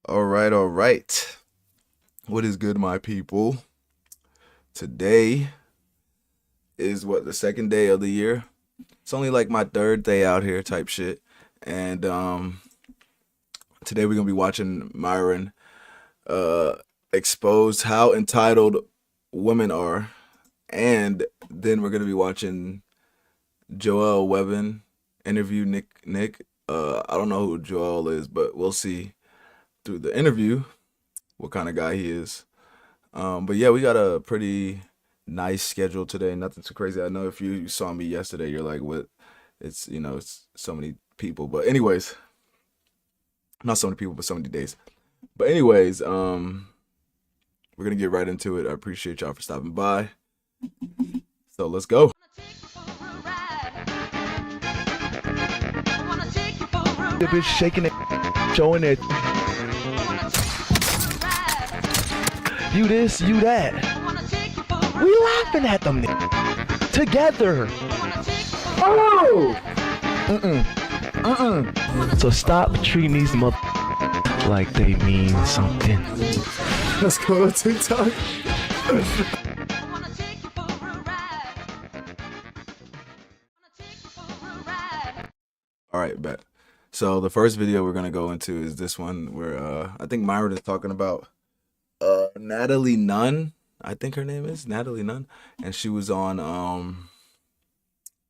All right, all right. What is good, my people? Today is the second day of the year. It's only like my third day out here type shit. And today we're gonna be watching Myron expose how entitled women are. And then we're gonna be watching Joel Webbon interview Nick. I don't know who Joel is, but we'll see through the interview what kind of guy he is. But yeah, we got a pretty nice schedule today. Nothing too crazy. I know if you saw me yesterday, you're like, what? It's so many people. But anyways, not so many people, but so many days. But anyways, we're gonna get right into it. I appreciate y'all for stopping by. So let's go. The bitch shaking it, showing it. You this, you that. We laughing at them together. Oh! So stop treating these mother like they mean something. Let's go to TikTok. All right, bet. So the first video we're gonna go into is this one where I think Myron is talking about Natalie Nunn. I think her name is Natalie Nunn, and she was on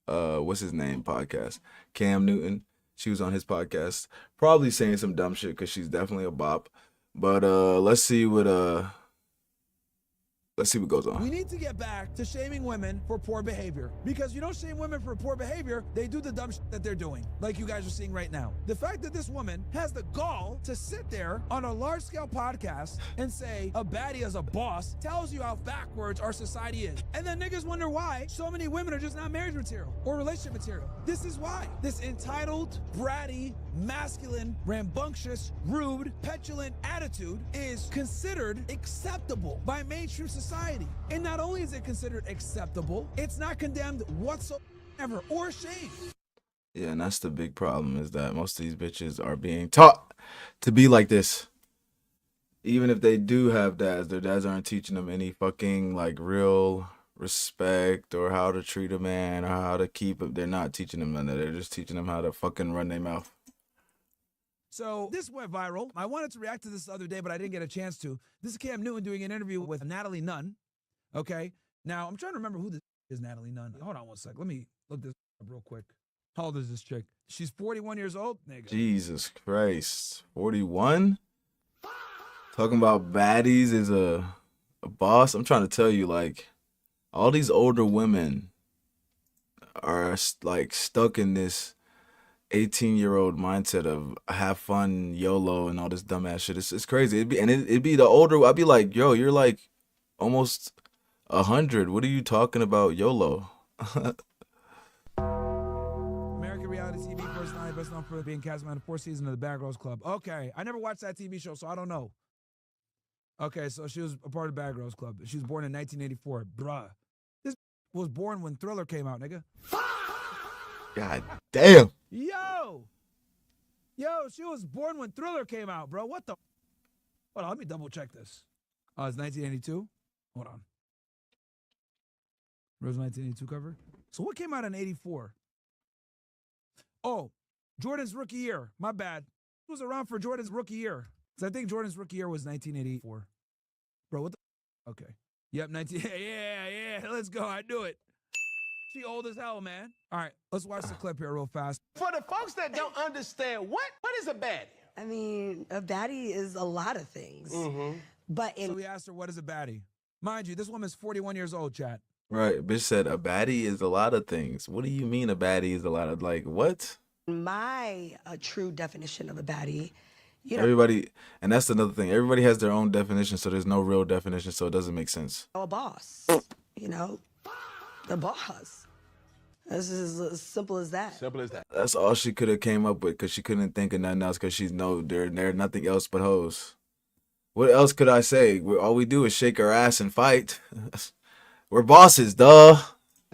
what's his name podcast, Cam Newton. She was on his podcast, probably saying some dumb shit because she's definitely a bop. But let's see what goes on. We need to get back to shaming women for poor behavior, because you don't shame women for poor behavior, they do the dumb shit that they're doing, like you guys are seeing right now. The fact that this woman has the gall to sit there on a large-scale podcast and say a baddie is a boss tells you how backwards our society is. And then niggas wonder why so many women are just not marriage material or relationship material. This is why. This entitled, bratty, masculine, rambunctious, rude, petulant attitude is considered acceptable by mainstream society. And not only is it considered acceptable, it's not condemned whatsoever or shamed. Yeah, and that's the big problem, is that most of these bitches are being taught to be like this. Even if they do have dads, their dads aren't teaching them any fucking like real respect or how to treat a man or how to keep it. They're not teaching them none of that. They're just teaching them how to fucking run their mouth. So this went viral. I wanted to react to this the other day, but I didn't get a chance to. This is Cam Newton doing an interview with Natalie Nunn. Okay. Now, I'm trying to remember who this is, Natalie Nunn. Hold on one sec. Let me look this up real quick. How old is this chick? She's 41 years old? Nigga. Jesus Christ. 41? Talking about baddies is a boss. I'm trying to tell you, like, all these older women are like stuck in this 18-year-old mindset of have fun, YOLO, and all this dumbass shit. It's crazy. It'd be the older. I'd be like, yo, you're like almost 100. What are you talking about, YOLO? American reality TV personality, best known for being cast on the 4th season of the Bad Girls Club. Okay, I never watched that TV show, so I don't know. Okay, so she was a part of Bad Girls Club. She was born in 1984. Bruh, this was born when Thriller came out, nigga. God damn. Yo, she was born when Thriller came out, bro. What the? Hold on, let me double check this. Oh, it's 1982? Hold on. Where's 1982 cover? So what came out in 84? Oh, Jordan's rookie year. My bad. Who was around for Jordan's rookie year? Because I think Jordan's rookie year was 1984. Bro, what the? Okay. Yep, 19. Yeah, let's go. I knew it. She old as hell, man. All right, let's watch the clip here real fast. For the folks that don't understand, what is a baddie? I mean, a baddie is a lot of things. But So we asked her, what is a baddie? Mind you, this woman's 41 years old, chat. Right, bitch said a baddie is a lot of things. What do you mean a baddie is a lot of, like, what? my true definition of a baddie, you know, Everybody, and that's another thing. Everybody has their own definition, so there's no real definition, so it doesn't make sense. a boss, you know, the boss. This is as simple as that. Simple as that. That's all she could have came up with, because she couldn't think of nothing else, because she's they're nothing else but hoes. What else could I say? All we do is shake our ass and fight. We're bosses, duh.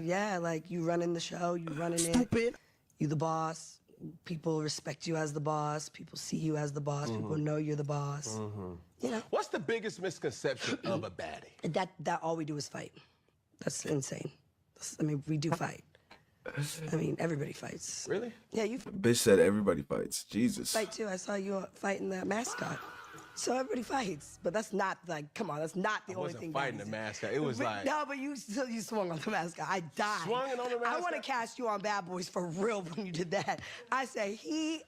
Yeah, like you running the show, you running it. Stupid. You the boss. people respect you as the boss. People see you as the boss. People know you're the boss. You know, What's the biggest misconception of a baddie? that all we do is fight. That's insane. I mean, we do fight. I mean, everybody fights. Really? Yeah, you Bitch said everybody fights. Jesus. fight too. I saw you fighting that mascot. So everybody fights, but that's not like, come on, that's not the I only wasn't thing. fighting the baddies do. mascot. It was But- like no, but you swung on the mascot. I died. Swung it on the I want to mascot? cast you on Bad Boys for real when you did that. I say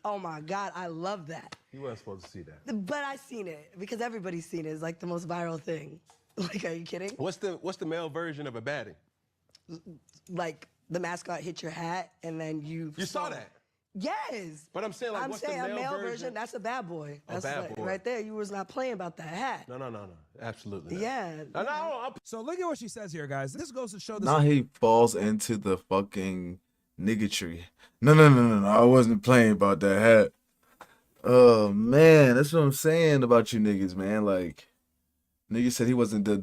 oh my God, I love that. you weren't supposed to see that. But I seen it because everybody's seen it. It's like the most viral thing. Like, are you kidding? What's the male version of a baddie? Like the mascot hit your hat and then you. You saw that? Yes. But I'm saying, like, I'm what's saying the a male male version? That's a bad boy. That's bad like, boy. right there. You was not playing about that hat. No. Absolutely not. Yeah. No, I'm So look at what she says here, guys. This goes to show this. Now he falls into the fucking niggatry. No. I wasn't playing about that hat. Oh man, that's what I'm saying about you niggas, man. Like, nigga said he wasn't the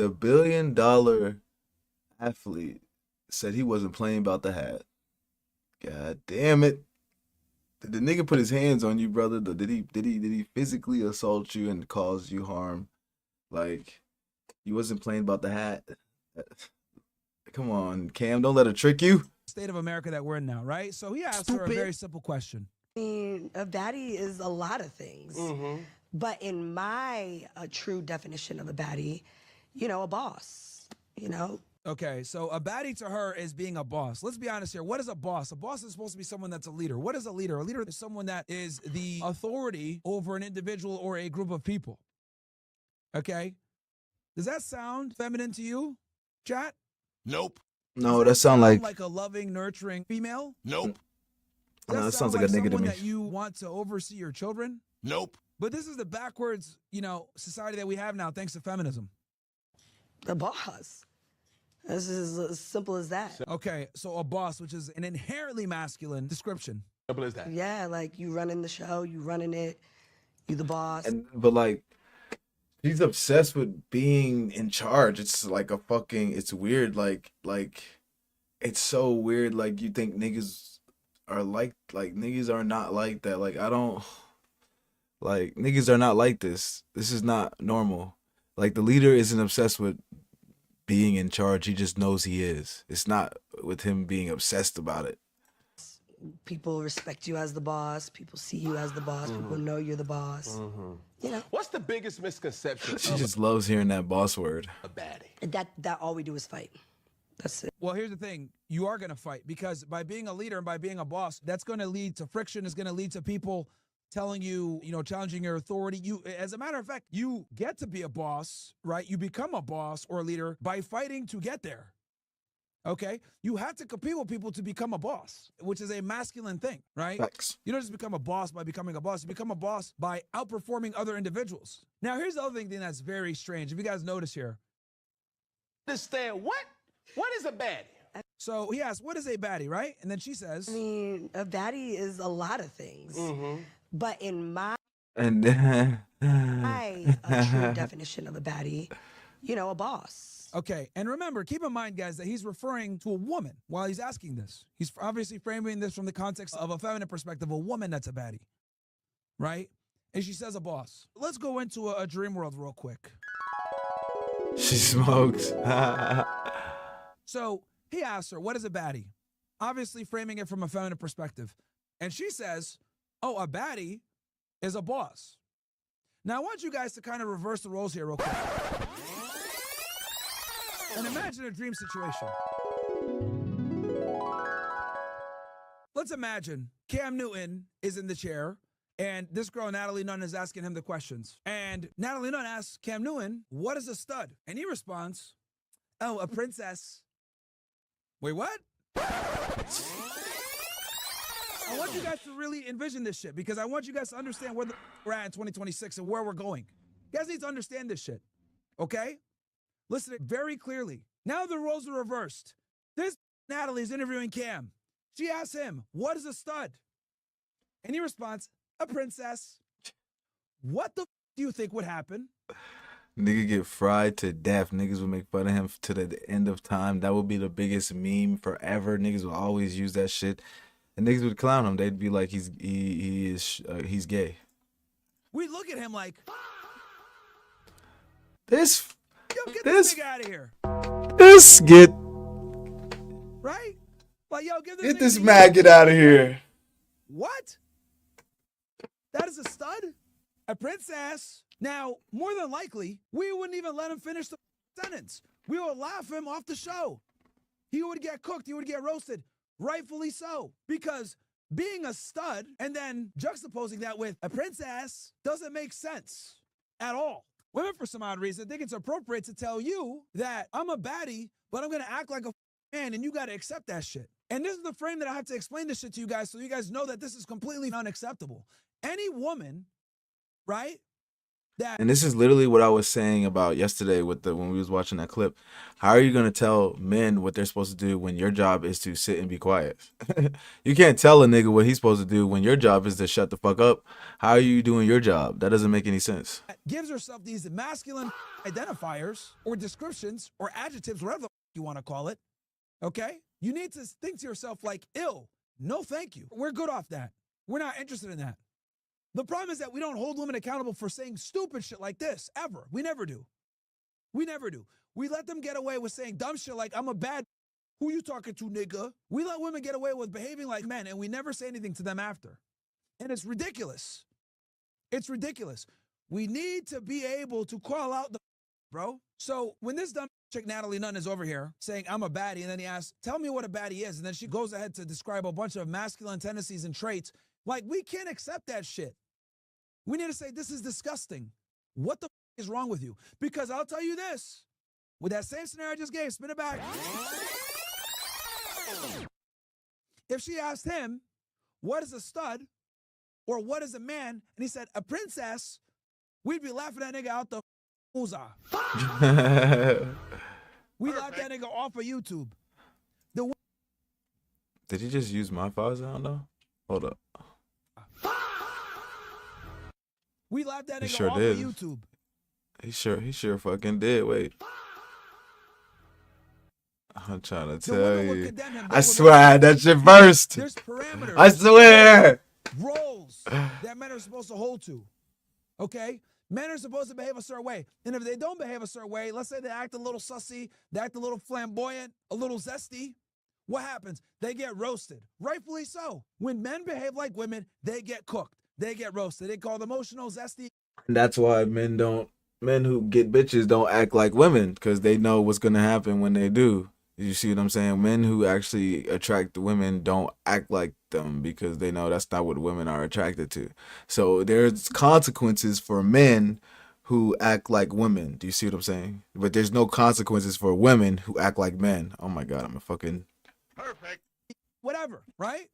billion dollar athlete said he wasn't playing about the hat. God damn it. Did the nigga put his hands on you, brother? Did he physically assault you and cause you harm? Like, you wasn't playing about the hat. Come on, Cam, don't let her trick you. State of America that we're in now, right? So he asked her a very simple question. I mean, a baddie is a lot of things. But in my true definition of a baddie, you know, a boss, you know? Okay, so a baddie to her is being a boss. Let's be honest here. What is a boss? A boss is supposed to be someone that's a leader. What is a leader? A leader is someone that is the authority over an individual or a group of people. Okay? Does that sound feminine to you, chat? Nope. No, that sound like a loving, nurturing female? Nope. No, that sounds like a nigga to someone me. that you want to oversee your children? Nope. But this is the backwards, society that we have now, thanks to feminism. The boss. This is as simple as that. Okay, so a boss, which is an inherently masculine description. Simple as that. Yeah, like you running the show, you running it, you the boss. But like, he's obsessed with being in charge. It's like it's weird. Like it's so weird. Like, you think niggas are like niggas are not like that. Like, niggas are not like this. This is not normal. Like, the leader isn't obsessed with being in charge. He just knows he is. It's not with him being obsessed about it. People respect you as the boss. People see you as the boss. People know you're the boss. You know, What's the biggest misconception She of just loves hearing that boss word. a baddie? that all we do is fight. That's it. Well, here's the thing. You are going to fight because by being a leader and by being a boss, that's going to lead to friction. It's going to lead to people telling you, challenging your authority. As a matter of fact, you get to be a boss, right? You become a boss or a leader by fighting to get there. Okay? You have to compete with people to become a boss, which is a masculine thing, right? Facts. You don't just become a boss by becoming a boss. You become a boss by outperforming other individuals. Now, here's the other thing that's very strange. If you guys notice here. Understand what? What is a baddie? So he asked, what is a baddie, right? And then she says, I mean, a baddie is a lot of things. But in my And true definition of a baddie, you know, a boss. okay, and remember, keep in mind, guys, that he's referring to a woman while he's asking this. He's obviously framing this from the context of a feminine perspective, a woman that's a baddie, right? And she says a boss. Let's go into a dream world real quick. she smokes. So he asks her, what is a baddie? Obviously framing it from a feminine perspective. And she says, oh, a baddie is a boss. Now, I want you guys to kind of reverse the roles here real quick. And imagine a dream situation. Let's imagine Cam Newton is in the chair, and this girl, Natalie Nunn, is asking him the questions. And Natalie Nunn asks Cam Newton, what is a stud? And he responds, oh, a princess. Wait, what? I want you guys to really envision this shit because I want you guys to understand where we're at in 2026 and where we're going. You guys need to understand this shit, okay? Listen very clearly. Now the roles are reversed. This Natalie is interviewing Cam. She asks him, what is a stud? And he responds, a princess. What the do you think would happen? Nigga get fried to death. Niggas would make fun of him to the end of time. That would be the biggest meme forever. Niggas would always use that shit, and niggas would clown him. They'd be like, he's gay. We look at him like, This yo, get This- this nigga out of here, this get right? Like, yo, give this get nigga this the maggot out of here. What? That is a stud? A princess? Now, more than likely, we wouldn't even let him finish the sentence. We would laugh him off the show. He would get cooked. He would get roasted. Rightfully so. Because being a stud and then juxtaposing that with a princess doesn't make sense at all. Women, for some odd reason, think it's appropriate to tell you that I'm a baddie, but I'm going to act like a man, and you got to accept that shit. And this is the frame that I have to explain this shit to you guys so you guys know that this is completely unacceptable. Any woman, right, that And this is literally what I was saying about yesterday when we was watching that clip. How are you gonna tell men what they're supposed to do when your job is to sit and be quiet? You can't tell a nigga what he's supposed to do when your job is to shut the fuck up. How are you doing your job? That doesn't make any sense. gives herself these masculine identifiers or descriptions or adjectives, whatever the you want to call it, okay? You need to think to yourself like, ill, no thank you. We're good off that. We're not interested in that. The problem is that we don't hold women accountable for saying stupid shit like this, ever. We never do. We never do. We let them get away with saying dumb shit like, I'm a bad, who you talking to, nigga? We let women get away with behaving like men, and we never say anything to them after. And it's ridiculous. It's ridiculous. We need to be able to call out the bro. So when this dumb chick, Natalie Nunn, is over here saying, I'm a baddie, and then he asks, tell me what a baddie is, and then she goes ahead to describe a bunch of masculine tendencies and traits, like, we can't accept that shit. We need to say, this is disgusting. What the is wrong with you? Because I'll tell you this, with that same scenario I just gave, spin it back. If she asked him, what is a stud? Or what is a man? And he said, a princess, we'd be laughing that nigga out the ooza. We laughed that nigga off of YouTube. Did he just use my file sound though? Hold up. We laughed that He nigga sure off did. of YouTube. He sure fucking did. Wait. I'm trying to The tell women would you. condemn him. They I would swear I had that shit first. There's parameters. I swear. Roles that men are supposed to hold to. Okay? Men are supposed to behave a certain way. And if they don't behave a certain way, let's say they act a little sussy, they act a little flamboyant, a little zesty, what happens? They get roasted. Rightfully so. When men behave like women, they get cooked. They get roasted. They called emotional, zesty. And that's why men who get bitches don't act like women, because they know what's gonna happen when they do. You see what I'm saying? Men who actually attract women don't act like them because they know that's not what women are attracted to. So there's consequences for men who act like women. Do you see what I'm saying? But there's no consequences for women who act like men. Oh my God, I'm a fucking... Perfect. Whatever, right?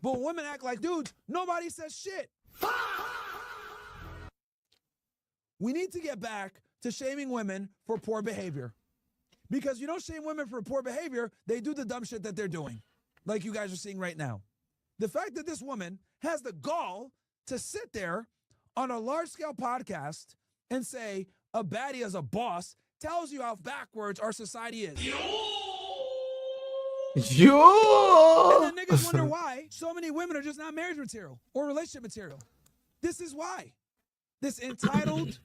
But when women act like dudes, nobody says shit. We need to get back to shaming women for poor behavior. Because you don't shame women for poor behavior, they do the dumb shit that they're doing, like you guys are seeing right now. The fact that this woman has the gall to sit there on a large-scale podcast and say a baddie is a boss tells you how backwards our society is. Yo! And then niggas wonder why so many women are just not marriage material or relationship material. This is why. This entitled,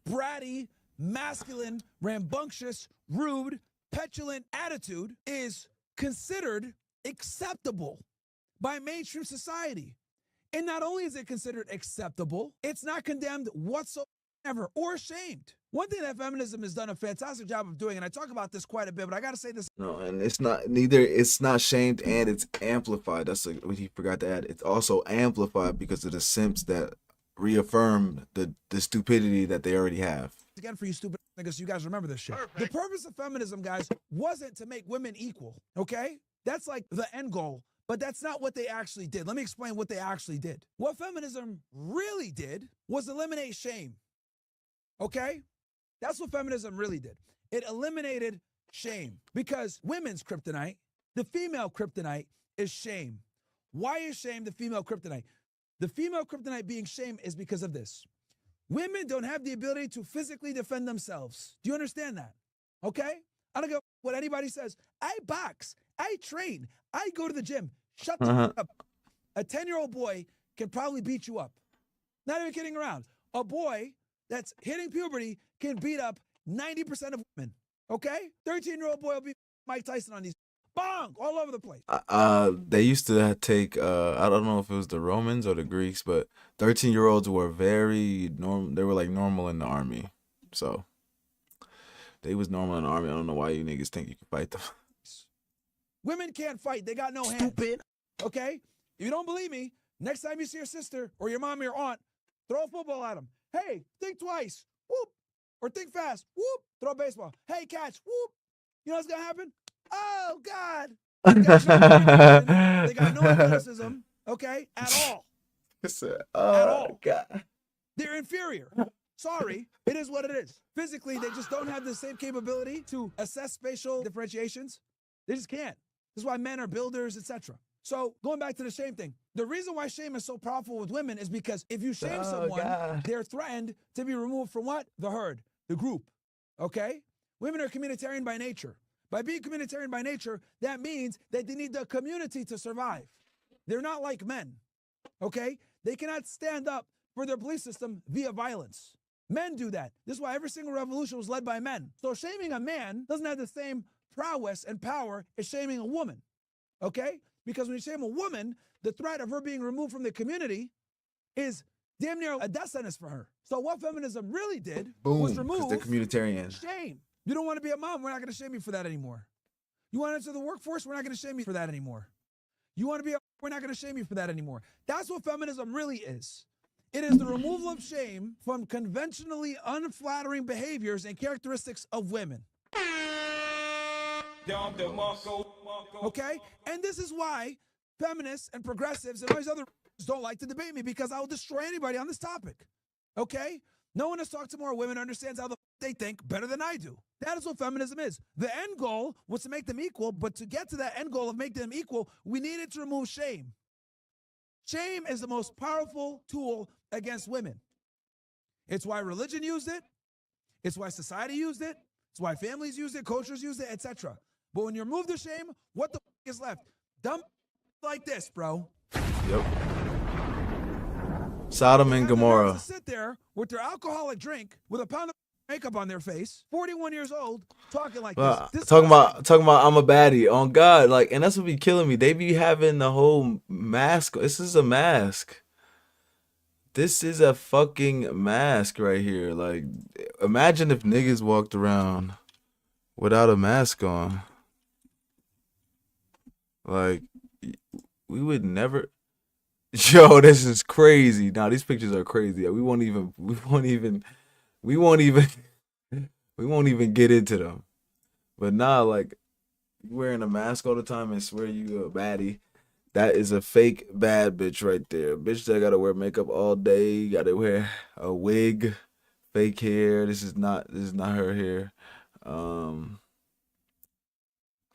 bratty, masculine, rambunctious, rude, petulant attitude is considered acceptable by mainstream society. And not only is it considered acceptable, it's not condemned whatsoever or shamed. One thing that feminism has done a fantastic job of doing, and I talk about this quite a bit, but I gotta say this. No, and it's not shamed and it's amplified. That's what he forgot to add. It's also amplified because of the simps that reaffirm the stupidity that they already have. Again, for you stupid niggas, you guys remember this shit. Perfect. The purpose of feminism, guys, wasn't to make women equal, okay? That's like the end goal, but that's not what they actually did. Let me explain what they actually did. What feminism really did was eliminate shame, okay? That's what feminism really did. It eliminated shame because women's kryptonite, the female kryptonite, is shame. Why is shame the female kryptonite? The female kryptonite being shame is because of this. Women don't have the ability to physically defend themselves. Do you understand that? Okay? I don't care what anybody says. I box. I train. I go to the gym. Shut the fuck up. A 10-year-old boy can probably beat you up. Not even kidding around. A boy that's hitting puberty can beat up 90% of women. Okay? 13-year-old boy will be Mike Tyson on these. Bong! All over the place. They used to take I don't know if it was the Romans or the Greeks, but 13-year-olds were very normal. They were like normal in the army. So they was normal in the army. I don't know why you niggas think you can fight them. Women can't fight. They got no hands. Stupid. Okay? If you don't believe me, next time you see your sister or your mom or your aunt, throw a football at them. Hey, think twice. Whoop. Or think fast. Whoop. Throw a baseball. Hey, catch. Whoop. You know what's going to happen? Oh, God. They got no athleticism, okay, at all. At all. God. They're inferior. Sorry, it is what it is. Physically, they just don't have the same capability to assess spatial differentiations. They just can't. This is why men are builders, etc. So going back to the shame thing, the reason why shame is so powerful with women is because if you shame someone, they're threatened to be removed from what? The herd, the group, okay? Women are communitarian by nature. By being communitarian by nature, that means that they need the community to survive. They're not like men, okay? They cannot stand up for their belief system via violence. Men do that. This is why every single revolution was led by men. So shaming a man doesn't have the same prowess and power as shaming a woman, okay? Because when you shame a woman, the threat of her being removed from the community is damn near a death sentence for her. So what feminism really did was remove they're communitarian. shame. You don't want to be a mom, we're not going to shame you for that anymore. You want to enter the workforce, we're not going to shame you for that anymore. You want to be we're not going to shame you for that anymore. That's what feminism really is. It is the removal of shame from conventionally unflattering behaviors and characteristics of women. Okay? And this is why feminists and progressives and all these other don't like to debate me, because I will destroy anybody on this topic. Okay? No one has talked to more women, understands how they think better than I do. That is what feminism is. The end goal was to make them equal, but to get to that end goal of making them equal, we needed to remove shame. Shame is the most powerful tool against women. It's why religion used it. It's why society used it. It's why families used it, cultures used it, etc. But when you remove the shame, what the is left? Dumb like this, bro. Yep. Sodom and Gomorrah. To sit there with their alcoholic drink with a pound of makeup on their face, 41 years old, talking like this. Talking about I'm a baddie on God, like, and that's what be killing me. They be having the whole mask. This is a mask. This is a fucking mask right here. Like, imagine if niggas walked around without a mask on. Like, we would never. Yo, this is crazy. Now these pictures are crazy. We won't even get into them. But nah, like, you wearing a mask all the time and swear you a baddie. That is a fake bad bitch right there. A bitch that gotta wear makeup all day, gotta wear a wig, fake hair. This is not her hair.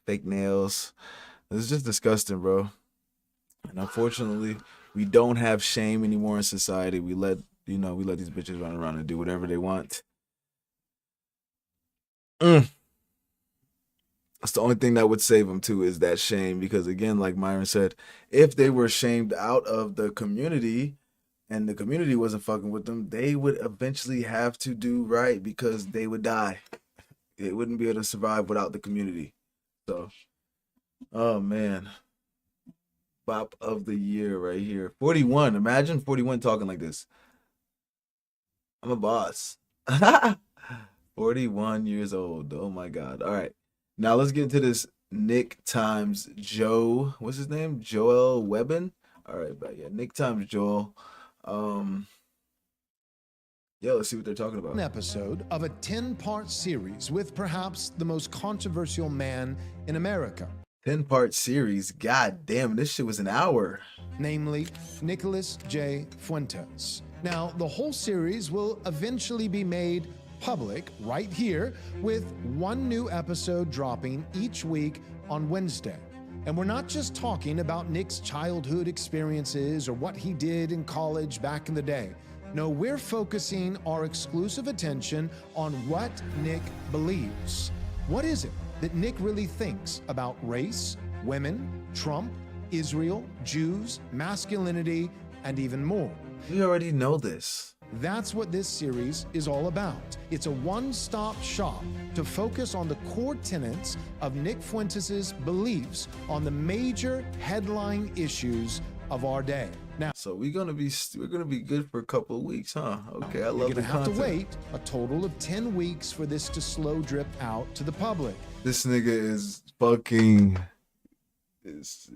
Fake nails. This is just disgusting, bro. And unfortunately, we don't have shame anymore in society. We let these bitches run around and do whatever they want. That's the only thing that would save them too, is that shame. Because again, like Myron said, if they were shamed out of the community and the community wasn't fucking with them, they would eventually have to do right, because they would die. They wouldn't be able to survive without the community. So, oh man. Bop of the year right here. 41. Imagine 41 talking like this. I'm a boss. 41 years old. Oh my God. All right. Now let's get into this Nick times Joe. What's his name? Joel Webbon. All right, but yeah, Nick times Joel. Yeah, let's see what they're talking about. An episode of a 10-part series with perhaps the most controversial man in America. 10-part series. God damn, this shit was an hour. Namely, Nicholas J. Fuentes. Now, the whole series will eventually be made public right here, with one new episode dropping each week on Wednesday. And we're not just talking about Nick's childhood experiences or what he did in college back in the day. No, we're focusing our exclusive attention on what Nick believes. What is it that Nick really thinks about race, women, Trump, Israel, Jews, masculinity, and even more? We already know this. That's what this series is all about. It's a one-stop shop to focus on the core tenets of Nick Fuentes' beliefs on the major headline issues of our day. Now, So we're gonna be good for a couple of weeks, huh? Okay, I you're love gonna the have content. to wait a total of 10 weeks for this to slow drip out to the public. This nigga is fucking is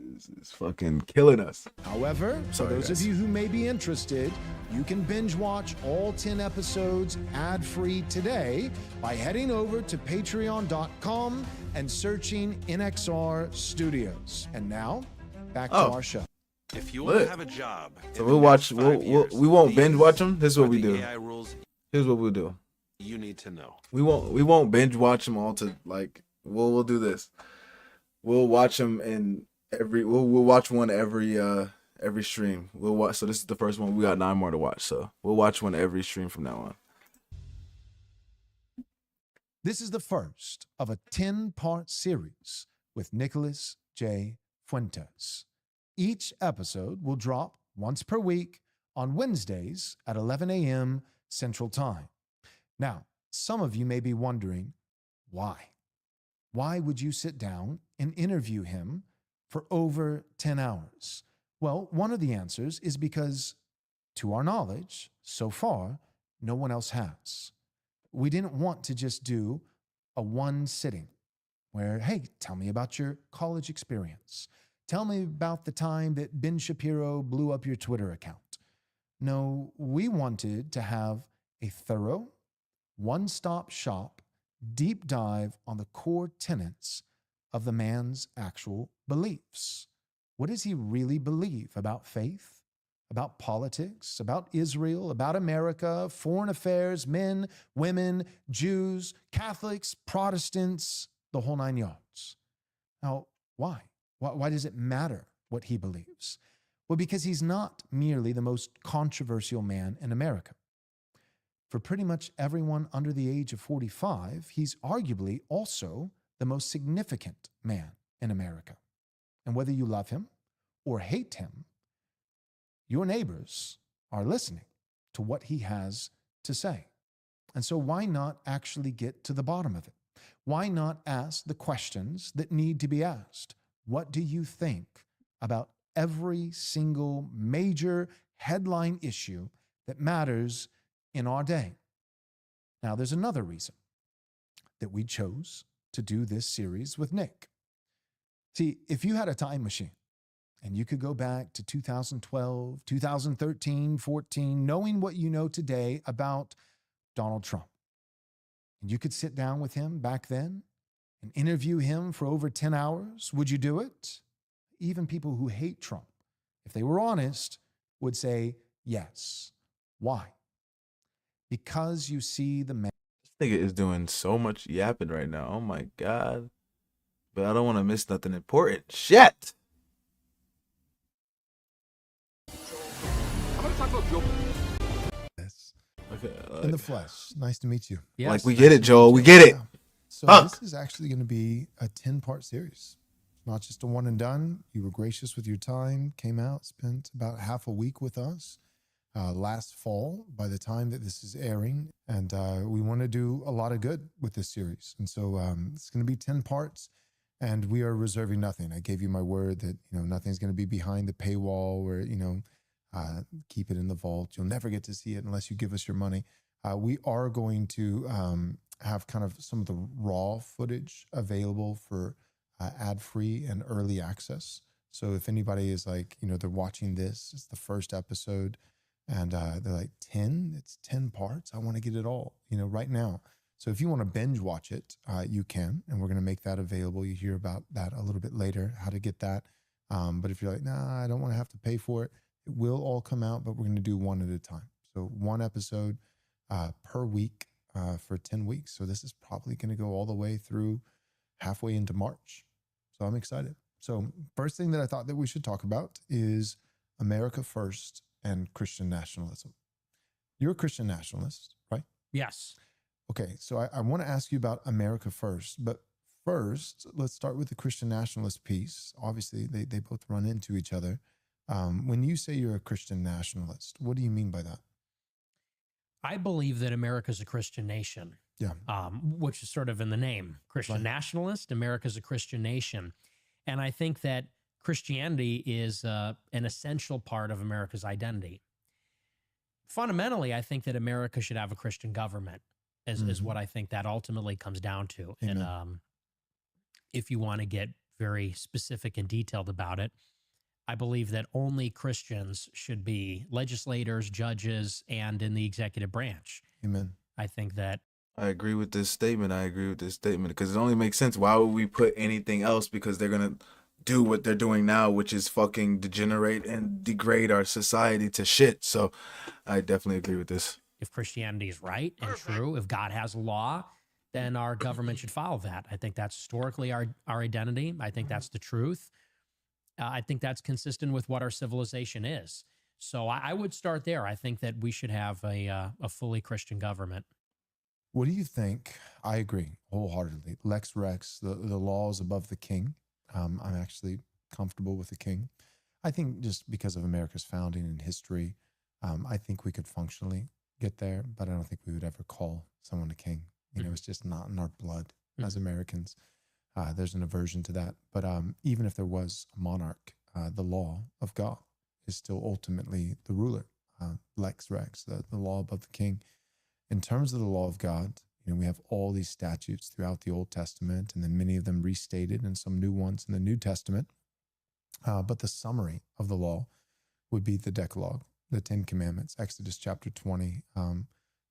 fucking killing us. However, for Sorry, those guys. of you who may be interested, you can binge watch all 10 episodes ad-free today by heading over to patreon.com and searching NXR Studios. And now, back to Oh. our show. If you want Lit. to have a job, So in we'll the watch. next 5 years, We won't binge these watch them. This is what are we the do. AI rules Here's what we'll do. you need to know. We won't binge watch them all to like. We'll do this. We'll watch them in every. We'll watch one every stream. We'll watch. So this is the first one. We got 9 more to watch. So we'll watch one every stream from now on. This is the first of a 10-part series with Nicholas J. Fuentes. Each episode will drop once per week on Wednesdays at 11 a.m. Central Time. Now, some of you may be wondering, why? Why would you sit down and interview him for over 10 hours? Well, one of the answers is because, to our knowledge, so far, no one else has. We didn't want to just do a one sitting where, hey, tell me about your college experience. Tell me about the time that Ben Shapiro blew up your Twitter account. No, we wanted to have a thorough, one-stop shop, deep dive on the core tenets of the man's actual beliefs. What does he really believe about faith, about politics, about Israel, about America, foreign affairs, men, women, Jews, Catholics, Protestants, the whole 9 yards? Now, why? Why does it matter what he believes? Well, because he's not merely the most controversial man in America. For pretty much everyone under the age of 45, he's arguably also the most significant man in America. And whether you love him or hate him, your neighbors are listening to what he has to say. And so why not actually get to the bottom of it? Why not ask the questions that need to be asked? What do you think about every single major headline issue that matters in our day? Now, there's another reason that we chose to do this series with Nick. See, if you had a time machine and you could go back to 2012, 2013, 14, knowing what you know today about Donald Trump, and you could sit down with him back then and interview him for over 10 hours, would you do it? Even people who hate Trump, if they were honest, would say yes. Why? Because you see the man. This nigga is doing so much yapping right now. Oh my god. But I don't want to miss nothing important. Shit. I'm gonna talk about Joe. Okay. In the flesh. Nice to meet you. Like we get it, Joel. We get it. Yeah. So Fuck. this is actually going to be a 10-part series. Not just a one and done. You were gracious with your time, came out, spent about half a week with us last fall by the time that this is airing. And we want to do a lot of good with this series. And so it's going to be 10 parts and we are reserving nothing. I gave you my word that, nothing's going to be behind the paywall or, keep it in the vault. You'll never get to see it unless you give us your money. We are going to have kind of some of the raw footage available for ad-free and early access. So if anybody is like, they're watching this, it's the first episode, and they're like, 10? It's 10 parts? I want to get it all, right now. So if you want to binge watch it, you can, and we're going to make that available. You hear about that a little bit later, how to get that. But if you're like, nah, I don't want to have to pay for it, it will all come out, but we're going to do one at a time. So one episode per week for 10 weeks. So this is probably going to go all the way through halfway into March. So I'm excited. So first thing that I thought that we should talk about is America First and Christian nationalism. You're a Christian nationalist, right? Yes. Okay, so I want to ask you about America first, but first, let's start with the Christian nationalist piece. Obviously, they both run into each other. When you say you're a Christian nationalist, what do you mean by that? I believe that America's a Christian nation. Yeah. Which is sort of in the name. Christian nationalist, America's a Christian nation. And I think that Christianity is an essential part of America's identity. Fundamentally, I think that America should have a Christian government, is what I think that ultimately comes down to. Amen. And if you want to get very specific and detailed about it, I believe that only Christians should be legislators, judges, and in the executive branch. Amen. I think that I agree with this statement. Because it only makes sense. Why would we put anything else? Because they're going to do what they're doing now, which is fucking degenerate and degrade our society to shit. So I definitely agree with this. if Christianity is right and true, if God has a law, then our government should follow that. I think that's historically our identity. I think that's the truth. I think that's consistent with what our civilization is. So I would start there. I think that we should have a fully Christian government. What do you think? I agree wholeheartedly. Lex Rex, the law is above the king. I'm actually comfortable with the king. I think just because of America's founding and history, I think we could functionally get there, but I don't think we would ever call someone a king. You know, it's just not in our blood as Americans. There's an aversion to that. But even if there was a monarch, the law of God is still ultimately the ruler. Lex Rex, the law above the king. In terms of the law of God, you know, we have all these statutes throughout the Old Testament, and then many of them restated and some new ones in the New Testament. But the summary of the law would be the Decalogue, the 10 Commandments, Exodus chapter 20.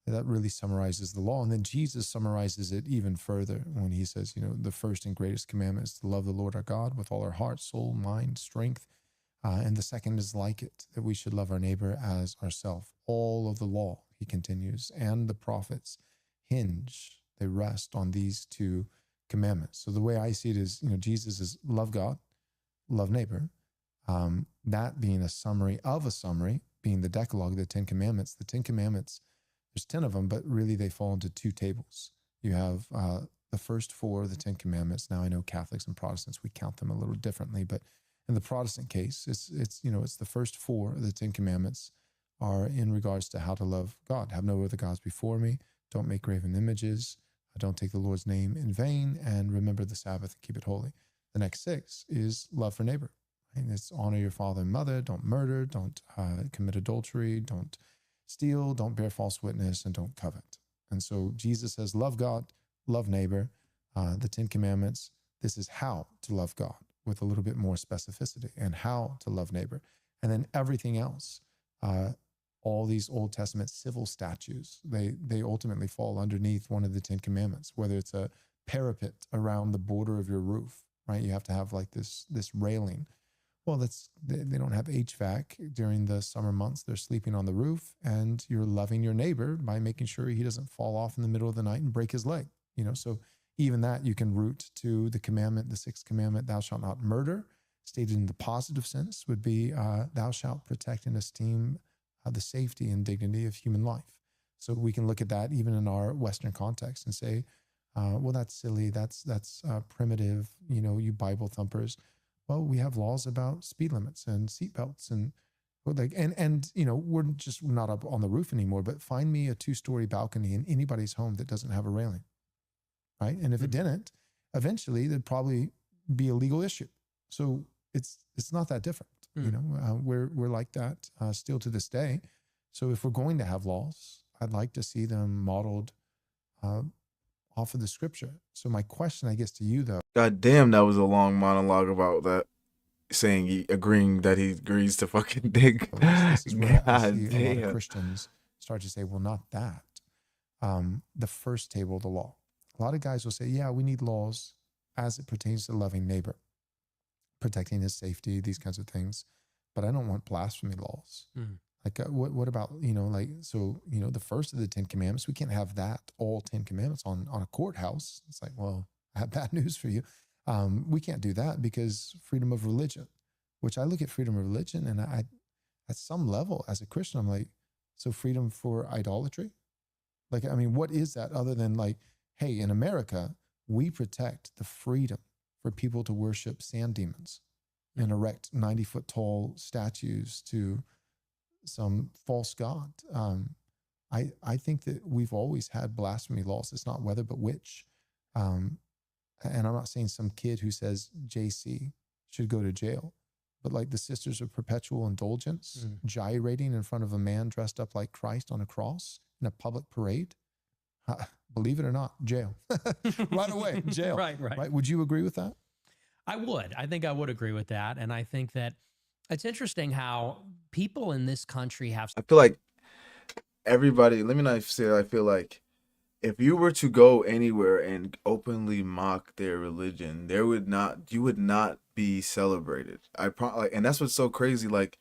That really summarizes the law. And then Jesus summarizes it even further when he says, you know, the first and greatest commandment is to love the Lord our God with all our heart, soul, mind, strength. And the second is like it, that we should love our neighbor as ourselves. All of the law, he continues, and the prophets they rest on these two commandments. So the way I see it is, you know, Jesus is love God, love neighbor. That being a summary of a summary, being the Decalogue, the 10 Commandments. The 10 Commandments, there's 10 of them, but really they fall into two tables. You have the first four, the 10 Commandments. Now I know Catholics and Protestants, we count them a little differently, but in the Protestant case, it's the first four of the 10 Commandments are in regards to how to love God. Have no other gods before me. Don't make graven images. Don't take the Lord's name in vain, and remember the Sabbath and keep it holy. The next 6 is love for neighbor. And it's honor your father and mother. Don't murder. Don't commit adultery. Don't steal. Don't bear false witness, and don't covet. And so Jesus says, love God, love neighbor. The 10 Commandments, this is how to love God with a little bit more specificity, and how to love neighbor. And then everything else, all these Old Testament civil statutes, they ultimately fall underneath one of the 10 Commandments, whether it's a parapet around the border of your roof, right? You have to have like this railing. Well, they don't have HVAC during the summer months. They're sleeping on the roof, and you're loving your neighbor by making sure he doesn't fall off in the middle of the night and break his leg. You know, so even that you can root to the commandment, the 6th commandment, thou shalt not murder. Stated in the positive sense would be thou shalt protect and esteem the safety and dignity of human life. So we can look at that even in our Western context and say, well, that's silly. That's primitive. You know, you Bible thumpers. Well, we have laws about speed limits and seatbelts and you know, we're not up on the roof anymore, but find me a 2-story balcony in anybody's home that doesn't have a railing, right? And if it didn't, eventually there'd probably be a legal issue. So it's not that different. You know, we're like that still to this day. So if we're going to have laws, I'd like to see them modeled off of the scripture. So my question, I guess, to you though. God damn, that was a long monologue about that. Agreeing that he agrees to fucking dig. This is where I God see a lot damn. of Christians start to say, well, not that. The first table of the law. A lot of guys will say, yeah, we need laws as it pertains to loving neighbor, protecting his safety, these kinds of things. But I don't want blasphemy laws. Like, what about, you know, like, so, you know, the first of the 10 Commandments, we can't have that, all 10 Commandments on a courthouse. It's like, well, I have bad news for you. We can't do that because freedom of religion, which I look at freedom of religion, and I, at some level as a Christian, I'm like, So freedom for idolatry? Like, I mean, what is that other than like, hey, in America, we protect the freedom for people to worship sand demons and erect 90-foot tall statues to some false god. I think that we've always had blasphemy laws. It's not whether but which. And I'm not saying some kid who says JC should go to jail, but like the Sisters of Perpetual Indulgence gyrating in front of a man dressed up like Christ on a cross in a public parade. Believe it or not, jail. Right away, jail. Right. Would you agree with that? I would. I think I would agree with that. And I think that it's interesting how people in this country have. I feel like everybody, let me not say that, I feel like if you were to go anywhere and openly mock their religion, you would not be celebrated. And that's what's so crazy. Like,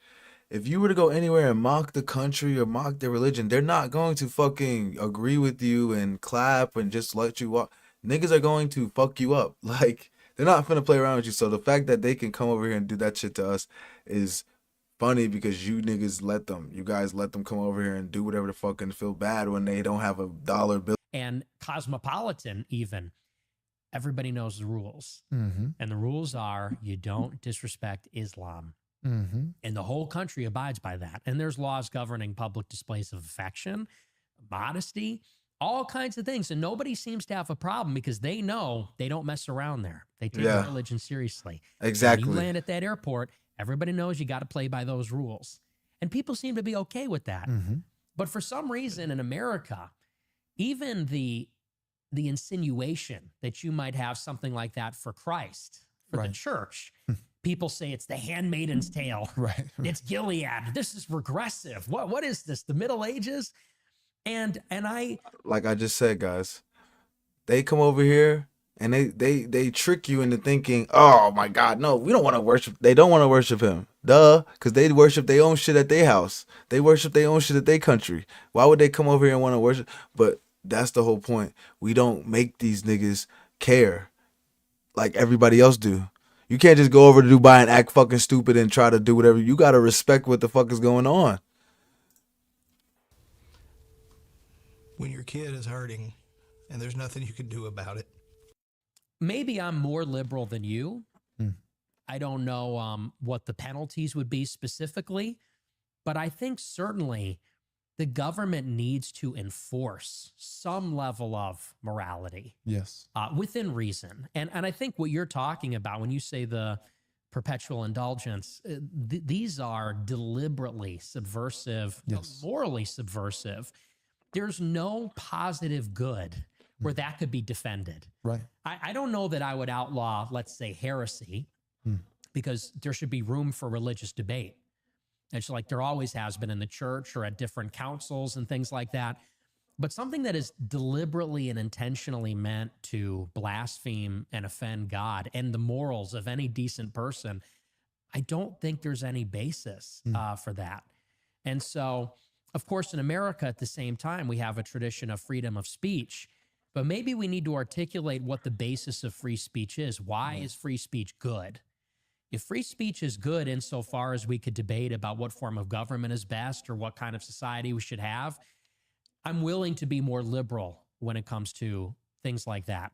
if you were to go anywhere and mock the country or mock their religion, they're not going to fucking agree with you and clap and just let you walk. Niggas are going to fuck you up. Like, they're not finna play around with you. So the fact that they can come over here and do that shit to us is funny because you niggas let them. You guys let them come over here and do whatever the fuck and feel bad when they don't have a dollar bill. And cosmopolitan, even, everybody knows the rules. Mm-hmm. And the rules are you don't disrespect Islam. Mm-hmm. And the whole country abides by that. And there's laws governing public displays of affection, modesty, all kinds of things. And nobody seems to have a problem because they know they don't mess around there. They take their religion seriously. Exactly. When you land at that airport, everybody knows you got to play by those rules. And people seem to be okay with that. Mm-hmm. But for some reason in America, even the insinuation that you might have something like that for Christ, for the church, people say it's the handmaiden's tale. Right. It's Gilead. This is regressive. What is this? The Middle Ages? And I, like I just said, guys, they come over here and they trick you into thinking, oh my God, no, we don't want to worship. They don't want to worship him. Duh. Because they worship their own shit at their house. They worship their own shit at their country. Why would they come over here and want to worship? But that's the whole point. We don't make these niggas care like everybody else do. You can't just go over to Dubai and act fucking stupid and try to do whatever. You got to respect what the fuck is going on. When your kid is hurting and there's nothing you can do about it. maybe I'm more liberal than you. I don't know what the penalties would be specifically, but I think certainly the government needs to enforce some level of morality. Yes. Within reason. And I think what you're talking about when you say the perpetual indulgence, these are deliberately subversive, morally subversive. There's no positive good where that could be defended. Right. I don't know that I would outlaw, let's say, heresy, because there should be room for religious debate. It's like there always has been in the church or at different councils and things like that. But something that is deliberately and intentionally meant to blaspheme and offend God and the morals of any decent person, I don't think there's any basis for that. And so, of course, in America at the same time, we have a tradition of freedom of speech, but maybe we need to articulate what the basis of free speech is. Why is free speech good? If free speech is good insofar as we could debate about what form of government is best or what kind of society we should have, I'm willing to be more liberal when it comes to things like that.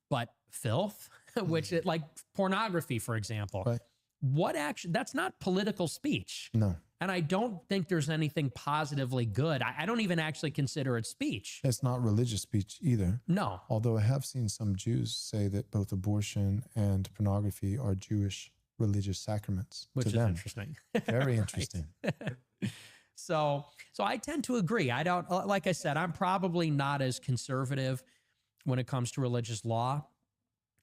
But filth, which it, like pornography, for example, what action? That's not political speech. No. And I don't think there's anything positively good. I don't even actually consider it speech. It's not religious speech either. No. Although I have seen some Jews say that both abortion and pornography are Jewish religious sacraments. Which to is them. interesting. Very interesting. So I tend to agree. I don't, like I said, I'm probably not as conservative when it comes to religious law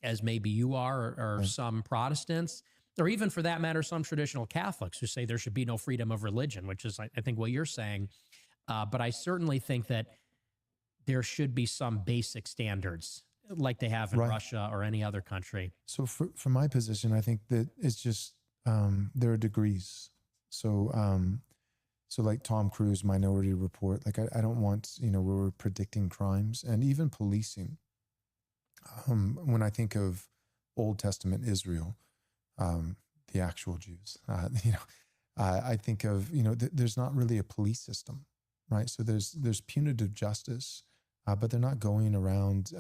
as maybe you are or some Protestants, or even for that matter, some traditional Catholics who say there should be no freedom of religion, which is, I think, what you're saying. But I certainly think that there should be some basic standards like they have in Russia or any other country. So for my position, I think that it's just, there are degrees. So like Tom Cruise, Minority Report, like I don't want, where we're predicting crimes and even policing. When I think of Old Testament Israel, the actual Jews, I think of, there's not really a police system, right? So there's punitive justice, but they're not going around,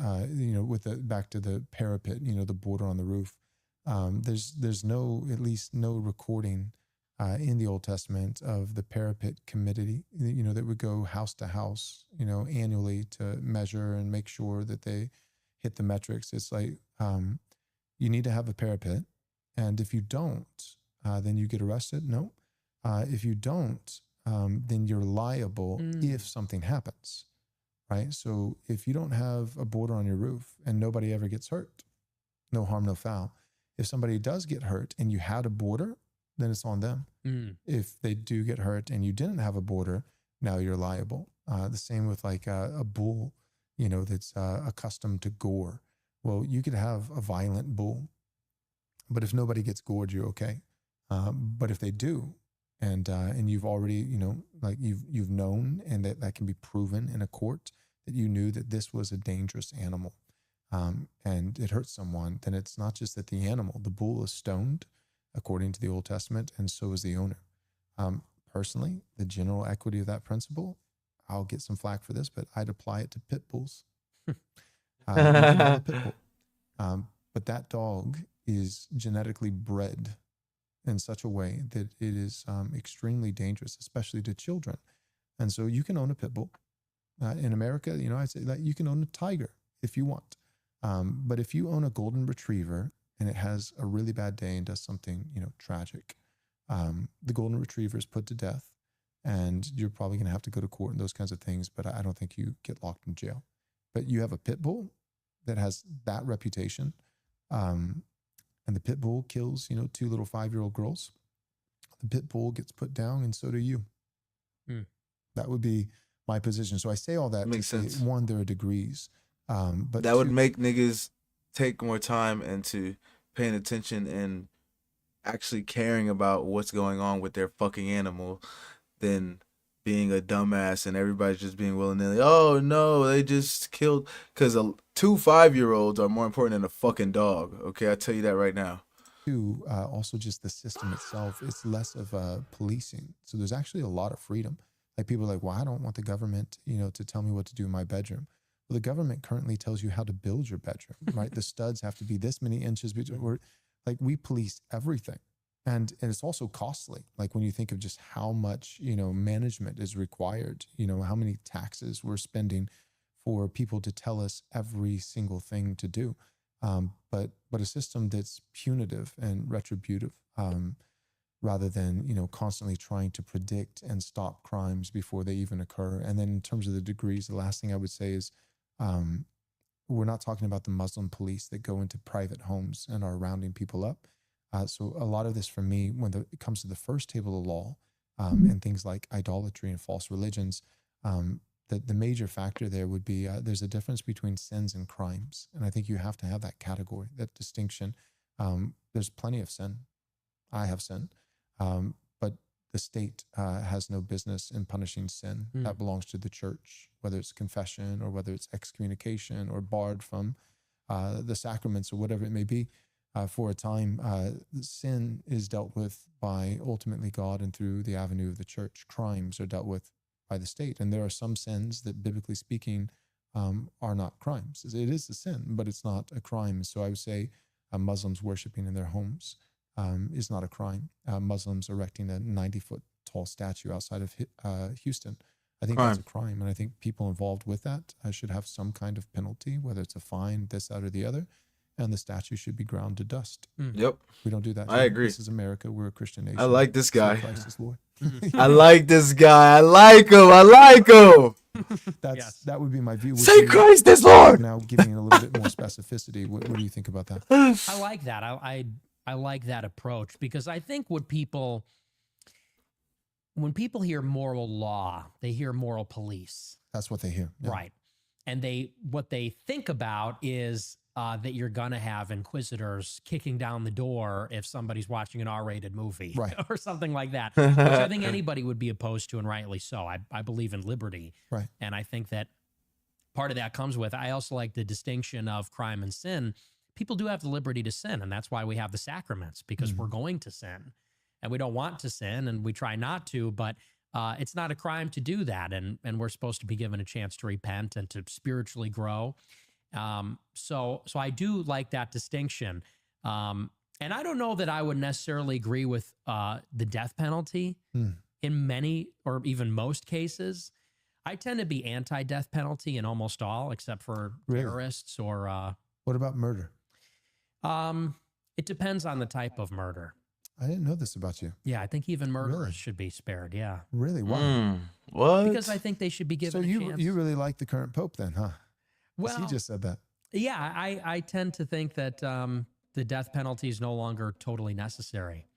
with back to the parapet, the border on the roof. There's at least no recording in the Old Testament of the parapet committee, that would go house to house, annually to measure and make sure that they hit the metrics. It's like, you need to have a parapet. And if you don't, then you get arrested. No. If you don't, then you're liable if something happens, right? So if you don't have a border on your roof and nobody ever gets hurt, no harm, no foul. If somebody does get hurt and you had a border, then it's on them. If they do get hurt and you didn't have a border, now you're liable. The same with like a bull, that's accustomed to gore. Well, you could have a violent bull, but if nobody gets gored, you're okay. But if they do, and you've already, like you've known, and that can be proven in a court that you knew that this was a dangerous animal, and it hurt someone, then it's not just that the bull is stoned, according to the Old Testament, and so is the owner. Personally, the general equity of that principle, I'll get some flack for this, but I'd apply it to pit bulls. You can have a pit bull, but that dog is genetically bred in such a way that it is extremely dangerous, especially to children. And so you can own a pit bull. In America, I'd say that you can own a tiger if you want. But if you own a golden retriever and it has a really bad day and does something, tragic, the golden retriever is put to death, and you're probably going to have to go to court and those kinds of things, but I don't think you get locked in jail. But you have a pit bull that has that reputation, and the pit bull kills, 2 little 5-year-old girls. The pit bull gets put down, and so do you. That would be my position. So I say all that Makes to sense. say, one, there are degrees, but That would two, make niggas take more time into paying attention and actually caring about what's going on with their fucking animal than being a dumbass and everybody's just being willy-nilly. Oh no, they just killed, because 2 5-year-olds are more important than a fucking dog. Okay, I tell you that right now. two, also just the system itself, it's less of policing. So there's actually a lot of freedom. Like people are like, well, I don't want the government, to tell me what to do in my bedroom. Well, the government currently tells you how to build your bedroom, right? The studs have to be this many inches between. We police everything. And it's also costly. Like when you think of just how much, management is required, how many taxes we're spending for people to tell us every single thing to do. But a system that's punitive and retributive, rather than, constantly trying to predict and stop crimes before they even occur. And then in terms of the degrees, the last thing I would say is, we're not talking about the Muslim police that go into private homes and are rounding people up. So a lot of this for me, when it comes to the first table of law, and things like idolatry and false religions, the major factor there would be there's a difference between sins and crimes. And I think you have to have that category, that distinction. There's plenty of sin. I have sin. But the state has no business in punishing sin. That belongs to the church, whether it's confession or whether it's excommunication or barred from the sacraments or whatever it may be. For a time, sin is dealt with by ultimately God and through the avenue of the church. Crimes are dealt with by the state. And there are some sins that, biblically speaking, are not crimes. It is a sin, but it's not a crime. So I would say Muslims worshiping in their homes is not a crime. Muslims erecting a 90-foot tall statue outside of Houston, I think that's a crime. And I think people involved with that should have some kind of penalty, whether it's a fine, this, that, or the other. And the statue should be ground to dust. Yep. We don't do that. I agree. This is America. We're a Christian nation. I like this guy. Christ is Lord. I like this guy. I like him. I like him. That would be my view. Say Christ is Lord. Now giving it a little bit more specificity. What do you think about that? I like that. I like that approach, because I think when people hear moral law, they hear moral police. That's what they hear. Yeah. Right. And what they think about is that you're going to have inquisitors kicking down the door if somebody's watching an R-rated movie, right, or something like that, which I think anybody would be opposed to, and rightly so. I believe in liberty. Right. And I think that part of that comes with, I also like the distinction of crime and sin. People do have the liberty to sin, and that's why we have the sacraments, because we're going to sin. and we don't want to sin, and we try not to, but it's not a crime to do that. And we're supposed to be given a chance to repent and to spiritually grow. So I do like that distinction. And I don't know that I would necessarily agree with the death penalty in many or even most cases. I tend to be anti-death penalty in almost all, except for terrorists or. What about murder? It depends on the type of murder. I didn't know this about you. Yeah, I think even murderers should be spared. Yeah. Really? Why? What? Because I think they should be given a chance. You really like the current pope then, huh? Well, he just said that. Yeah, I tend to think that the death penalty is no longer totally necessary.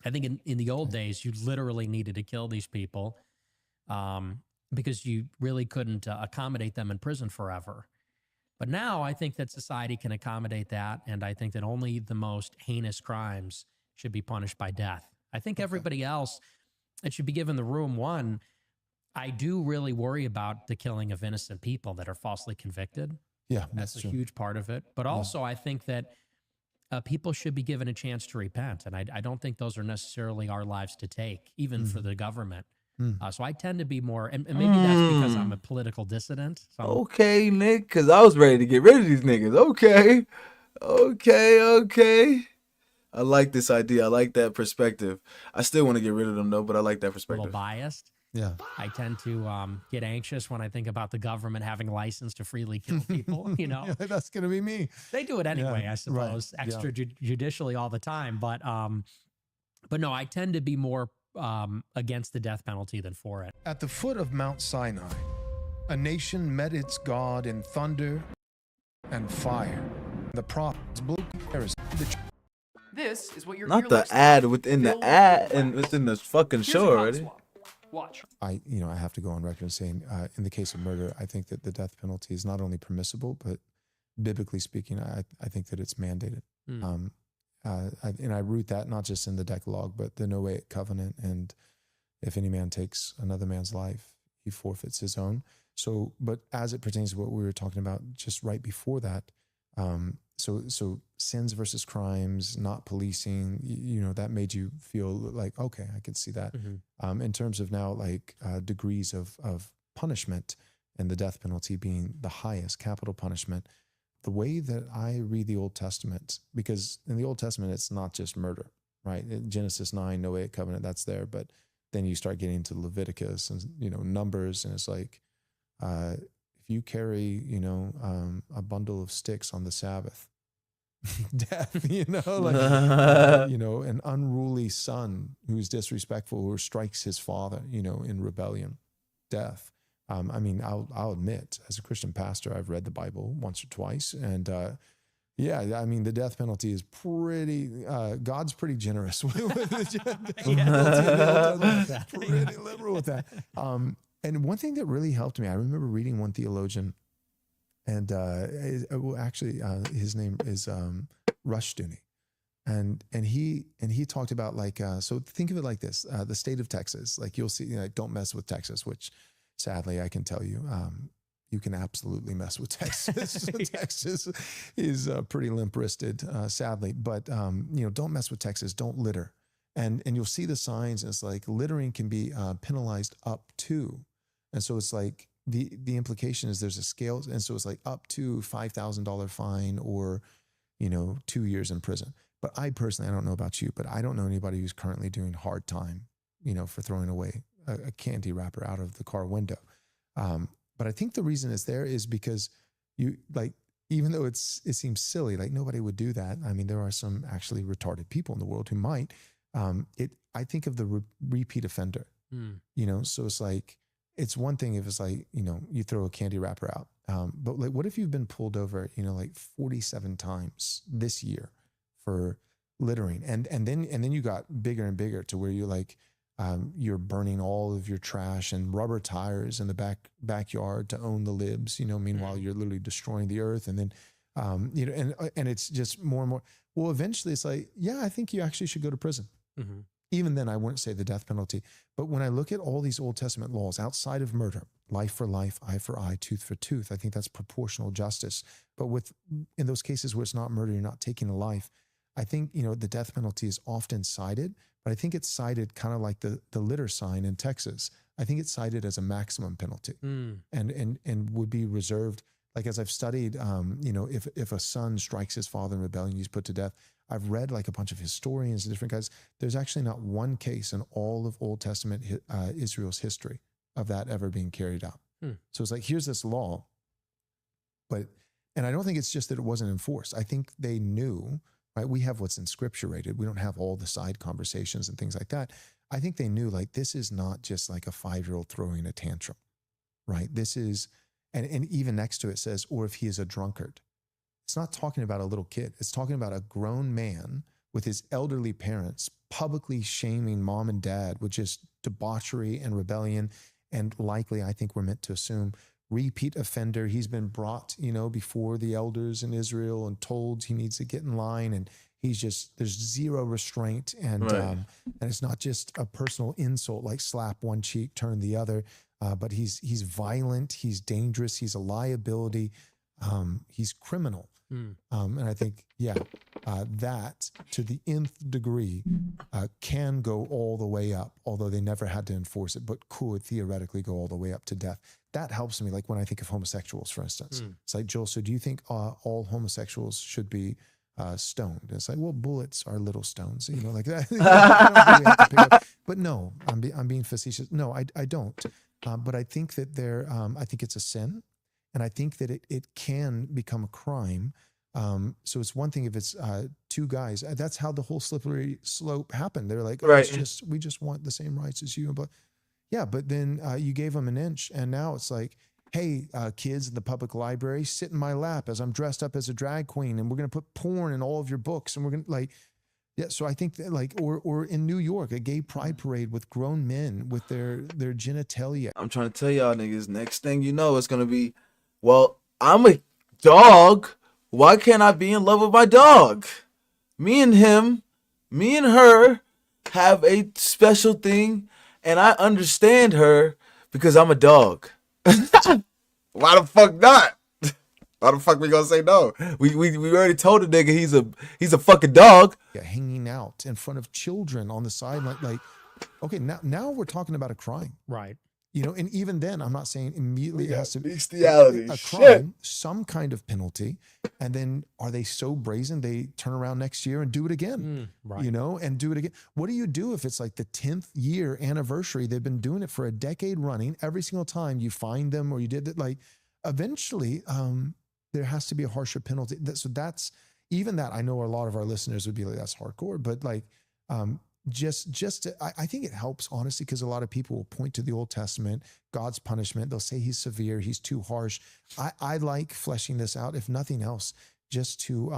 I think in the old days, you literally needed to kill these people because you really couldn't accommodate them in prison forever. But now I think that society can accommodate that, and I think that only the most heinous crimes should be punished by death. I think everybody else, it should be given the room. One, I do really worry about the killing of innocent people that are falsely convicted. Yeah, that's a true. huge part of it. But also, I think that people should be given a chance to repent, and I don't think those are necessarily our lives to take, even for the government. So I tend to be more, and maybe that's because I'm a political dissident. So Okay, Nick, because I was ready to get rid of these niggas. Okay. I like this idea. I like that perspective. I still want to get rid of them, though, but I like that a little perspective. biased. Yeah. I tend to get anxious when I think about the government having license to freely kill people. You know, Yeah, that's going to be me. they do it anyway, Yeah, I suppose, right, yeah. extrajudicially all the time. But no, I tend to be more against the death penalty than for it. At the foot of Mount Sinai, a nation met its God in thunder and fire. The prophets blew This is what your Not ear the looks ad like. within the Filled ad with and wax. within the fucking Here's a show cotton already. swab. Watch. I have to go on record saying, in the case of murder, I think that the death penalty is not only permissible, but biblically speaking, I think that it's mandated. And I root that not just in the Decalogue, but the Noahic covenant. And if any man takes another man's life, he forfeits his own. So, but as it pertains to what we were talking about just right before that, so sins versus crimes, not policing, that made you feel like, okay, I could see that. In terms of now, like degrees of punishment and the death penalty being the highest capital punishment, the way that I read the Old Testament, because in the Old Testament, it's not just murder, right? In Genesis 9, Noahic covenant, that's there. But then you start getting to Leviticus and, Numbers, and it's like, if you carry, a bundle of sticks on the Sabbath, death, an unruly son who's disrespectful or strikes his father, in rebellion, death. I'll admit, as a Christian pastor, I've read the Bible once or twice, and the death penalty is pretty. God's pretty generous with the death penalty. Pretty liberal with that. And one thing that really helped me, I remember reading one theologian, and his name is Rushduni, and he talked about so think of it like this: the state of Texas, like you'll see, don't mess with Texas, which sadly I can tell you, you can absolutely mess with Texas. Texas is pretty limp-wristed, sadly, but don't mess with Texas, don't litter, and you'll see the signs, and it's like littering can be penalized up to. And so it's like the implication is there's a scale. And so it's like up to $5,000 fine or, 2 years in prison. But I personally, I don't know about you, but I don't know anybody who's currently doing hard time, for throwing away a candy wrapper out of the car window. But I think the reason it's there is because even though it seems silly, like nobody would do that. I mean, there are some actually retarded people in the world who might. I think of the repeat offender, so it's like, it's one thing if it's like, you throw a candy wrapper out. But like, what if you've been pulled over, 47 times this year for littering? And then you got bigger and bigger to where you're like, you're burning all of your trash and rubber tires in the backyard to own the libs, meanwhile you're literally destroying the earth. And then, and it's just more and more. Well, eventually it's like, yeah, I think you actually should go to prison. Mm-hmm. Even then, I wouldn't say the death penalty. But when I look at all these Old Testament laws outside of murder, life for life, eye for eye, tooth for tooth, I think that's proportional justice. But in those cases where it's not murder, you're not taking a life, I think, the death penalty is often cited. but I think it's cited kind of like the litter sign in Texas. I think it's cited as a maximum penalty, and would be reserved. Like as I've studied, if a son strikes his father in rebellion, he's put to death. I've read like a bunch of historians and different guys. There's actually not one case in all of Old Testament Israel's history of that ever being carried out. So it's like, here's this law, and I don't think it's just that it wasn't enforced. I think they knew, right? We have what's in scripture rated. We don't have all the side conversations and things like that. I think they knew, like, this is not just like a 5-year-old throwing a tantrum, right? This is, and even next to it says, or if he is a drunkard. It's not talking about a little kid. It's talking about a grown man with his elderly parents publicly shaming mom and dad with just debauchery and rebellion. And likely, I think we're meant to assume, repeat offender. He's been brought, before the elders in Israel and told he needs to get in line. And there's zero restraint. And and it's not just a personal insult, like slap one cheek, turn the other. But he's violent. He's dangerous. He's a liability. He's criminal. And I think, that to the nth degree can go all the way up, although they never had to enforce it, but could theoretically go all the way up to death. That helps me, like when I think of homosexuals, for instance. It's like, Joel, so do you think all homosexuals should be stoned? And it's like, well, bullets are little stones, like that. I don't really have to pick up. But no, I'm being facetious. No, I don't. But I think that I think it's a sin. And I think that it can become a crime. So it's one thing if it's two guys. That's how the whole slippery slope happened. They're like, we just want the same rights as you. But but then you gave them an inch, and now it's like, hey, kids in the public library, sit in my lap as I'm dressed up as a drag queen, and we're gonna put porn in all of your books, and we're gonna so I think that or in New York, a gay pride parade with grown men with their genitalia. I'm trying to tell y'all niggas, next thing you know, it's gonna be, well, I'm a dog. Why can't I be in love with my dog? Me and her have a special thing, and I understand her because I'm a dog. Why the fuck not? Why the fuck we gonna say no? We already told the nigga he's a fucking dog. Hanging out in front of children on the side, like okay, now we're talking about a crime, right? And even then, I'm not saying immediately it has to be bestiality, a crime, some kind of penalty, and then are they so brazen they turn around next year and do it again, and do it again? What do you do if it's like the 10th year anniversary? They've been doing it for a decade running. Every single time you find them or you did it, like eventually there has to be a harsher penalty. So that's even that. I know a lot of our listeners would be like, that's hardcore, but like I think it helps, honestly, because a lot of people will point to the Old Testament, God's punishment. They'll say he's severe, he's too harsh. I like fleshing this out, if nothing else, just to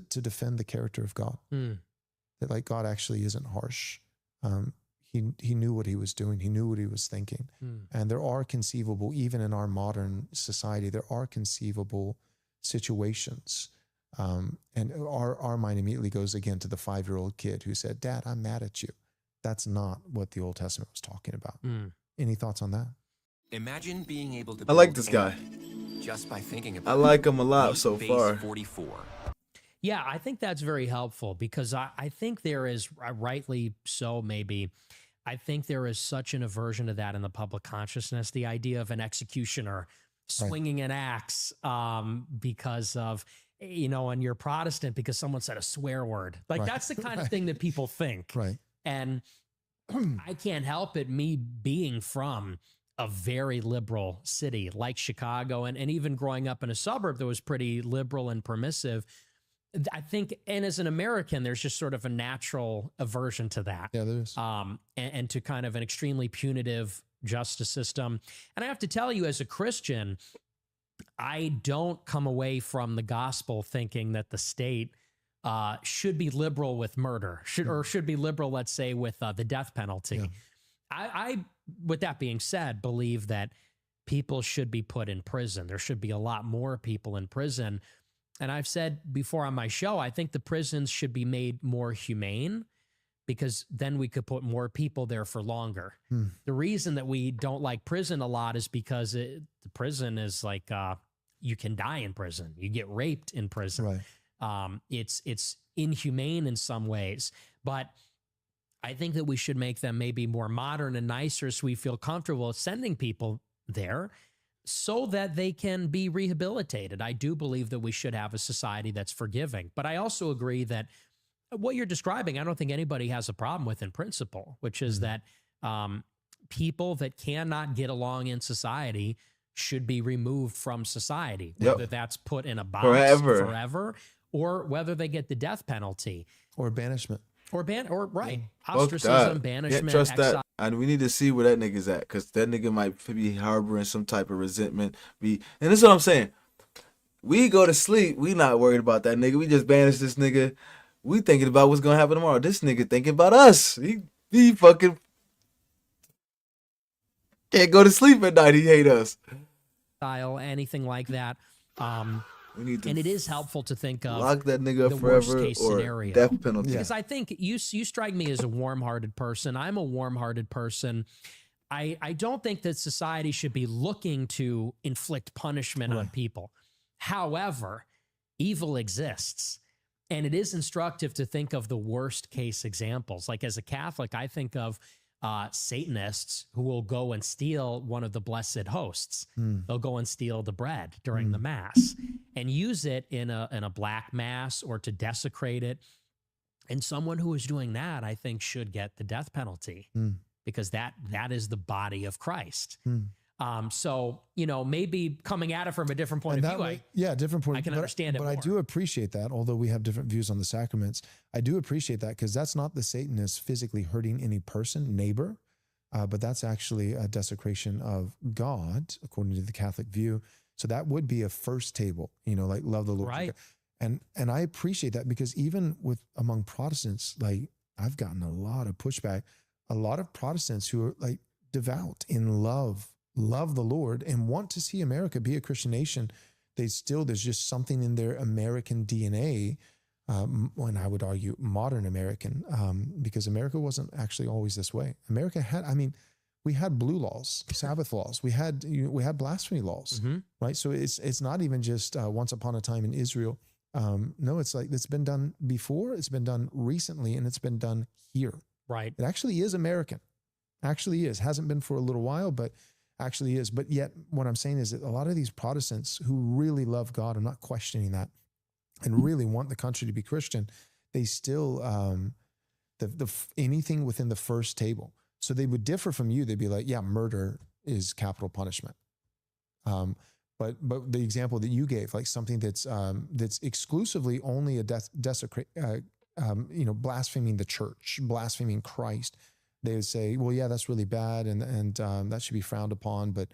defend the character of God. That like God actually isn't harsh. He knew what he was doing. He knew what he was thinking. And there are conceivable, even in our modern society, there are conceivable situations. And our mind immediately goes again to the 5-year-old kid who said, Dad, I'm mad at you. That's not what the Old Testament was talking about. Any thoughts on that? Imagine being able to I like this guy. Just by thinking about I like him a lot so far. 44. Yeah, I think that's very helpful because I think there is, rightly so maybe, I think there is such an aversion to that in the public consciousness, the idea of an executioner swinging an axe because of, and you're Protestant because someone said a swear word. Like that's the kind of thing that people think. Right. And I can't help it, me being from a very liberal city like Chicago and even growing up in a suburb that was pretty liberal and permissive. I think, and as an American, there's just sort of a natural aversion to that. Yeah, there is. And to kind of an extremely punitive justice system. And I have to tell you, as a Christian, I don't come away from the gospel thinking that the state should be liberal with murder, should be liberal, let's say, with the death penalty. Yeah. I, with that being said, believe that people should be put in prison. There should be a lot more people in prison. And I've said before on my show, I think the prisons should be made more humane because then we could put more people there for longer. The reason that we don't like prison a lot is because the prison is like, you can die in prison. You get raped in prison. It's inhumane in some ways, but I think that we should make them maybe more modern and nicer so we feel comfortable sending people there so that they can be rehabilitated. I do believe that we should have a society that's forgiving, but I also agree that what you're describing, I don't think anybody has a problem with in principle, which is that people that cannot get along in society should be removed from society, whether that's put in a box forever or whether they get the death penalty or banishment. Or Fuck ostracism, that. banishment, Can't trust exile. that. And we need to see where that nigga's at, because that nigga might be harboring some type of resentment. And this is what I'm saying. We go to sleep, we not worried about that nigga. We just banish this nigga. We thinking about what's gonna happen tomorrow. This nigga thinking about us. He fucking can't go to sleep at night. He hate us. Anything like that. We need to and it is helpful to think of lock that nigga the up forever worst case or scenario. death penalty. Because I think you strike me as a warm-hearted person. I'm a warm-hearted person. I don't think that society should be looking to inflict punishment on people. However, evil exists. And it is instructive to think of the worst case examples. Like as a Catholic, I think of Satanists who will go and steal one of the blessed hosts. They'll go and steal the bread during the mass and use it in a black mass or to desecrate it. And someone who is doing that, I think, should get the death penalty because that is the body of Christ. So, maybe coming at it from a different point of view. Different point. I can understand it but more. I do appreciate that, although we have different views on the sacraments. I do appreciate that because that's not the Satanists physically hurting any person, neighbor, but that's actually a desecration of God, according to the Catholic view. So that would be a first table, like love the Lord. Right. And I appreciate that because even among Protestants, like I've gotten a lot of pushback, a lot of Protestants who are like devout in love the Lord and want to see America be a Christian nation. There's just something in their American DNA, and I would argue modern American, because America wasn't actually always this way. America we had blue laws, Sabbath laws, we had blasphemy laws, right? So it's not even just once upon a time in Israel. No, it's like it's been done before, it's been done recently, and it's been done here. Right. It actually is American. Actually is. Hasn't been for a little while, but actually is. But yet what I'm saying is that a lot of these Protestants who really love God, I'm not questioning that, and really want the country to be Christian, they still, anything within the first table. So they would differ from you. They'd be like, yeah, murder is capital punishment. But the example that you gave, like something that's exclusively only a desecrate, blaspheming the church, blaspheming Christ, they would say, well, yeah, that's really bad, and that should be frowned upon. But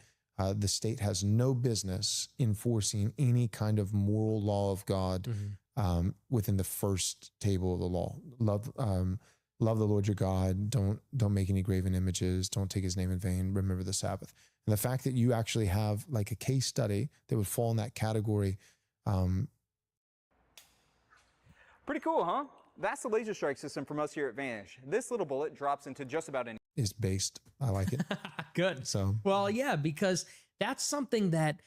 the state has no business enforcing any kind of moral law of God within the first table of the law. Love the Lord your God. Don't make any graven images. Don't take his name in vain. Remember the Sabbath. And the fact that you actually have like a case study that would fall in that category. Pretty cool, huh? That's the laser strike system from us here at Vanish. This little bullet drops into just about any. Is based. I like it. Good. So well, yeah, because that's something that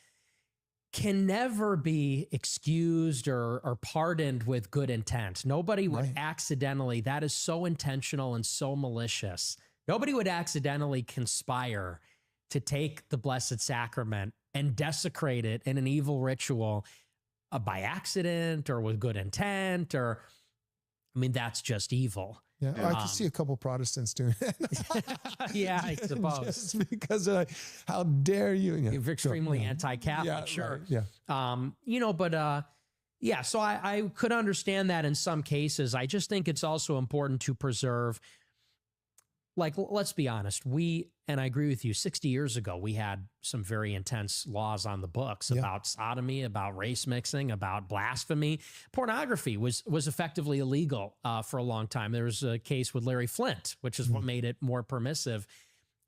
can never be excused or pardoned with good intent. Nobody would accidentally, that is so intentional and so malicious. Nobody would accidentally conspire to take the Blessed Sacrament and desecrate it in an evil ritual by accident or with good intent that's just evil. Yeah, I can see a couple Protestants doing it. Yeah, I suppose. Just because they're like, how dare you? You're extremely anti-Catholic, sure. Right, yeah. Yeah, so I could understand that in some cases. I just think it's also important to preserve, like, let's be honest, and I agree with you, 60 years ago, we had some very intense laws on the books about sodomy, about race mixing, about blasphemy. Pornography was effectively illegal for a long time. There was a case with Larry Flint, which is what made it more permissive.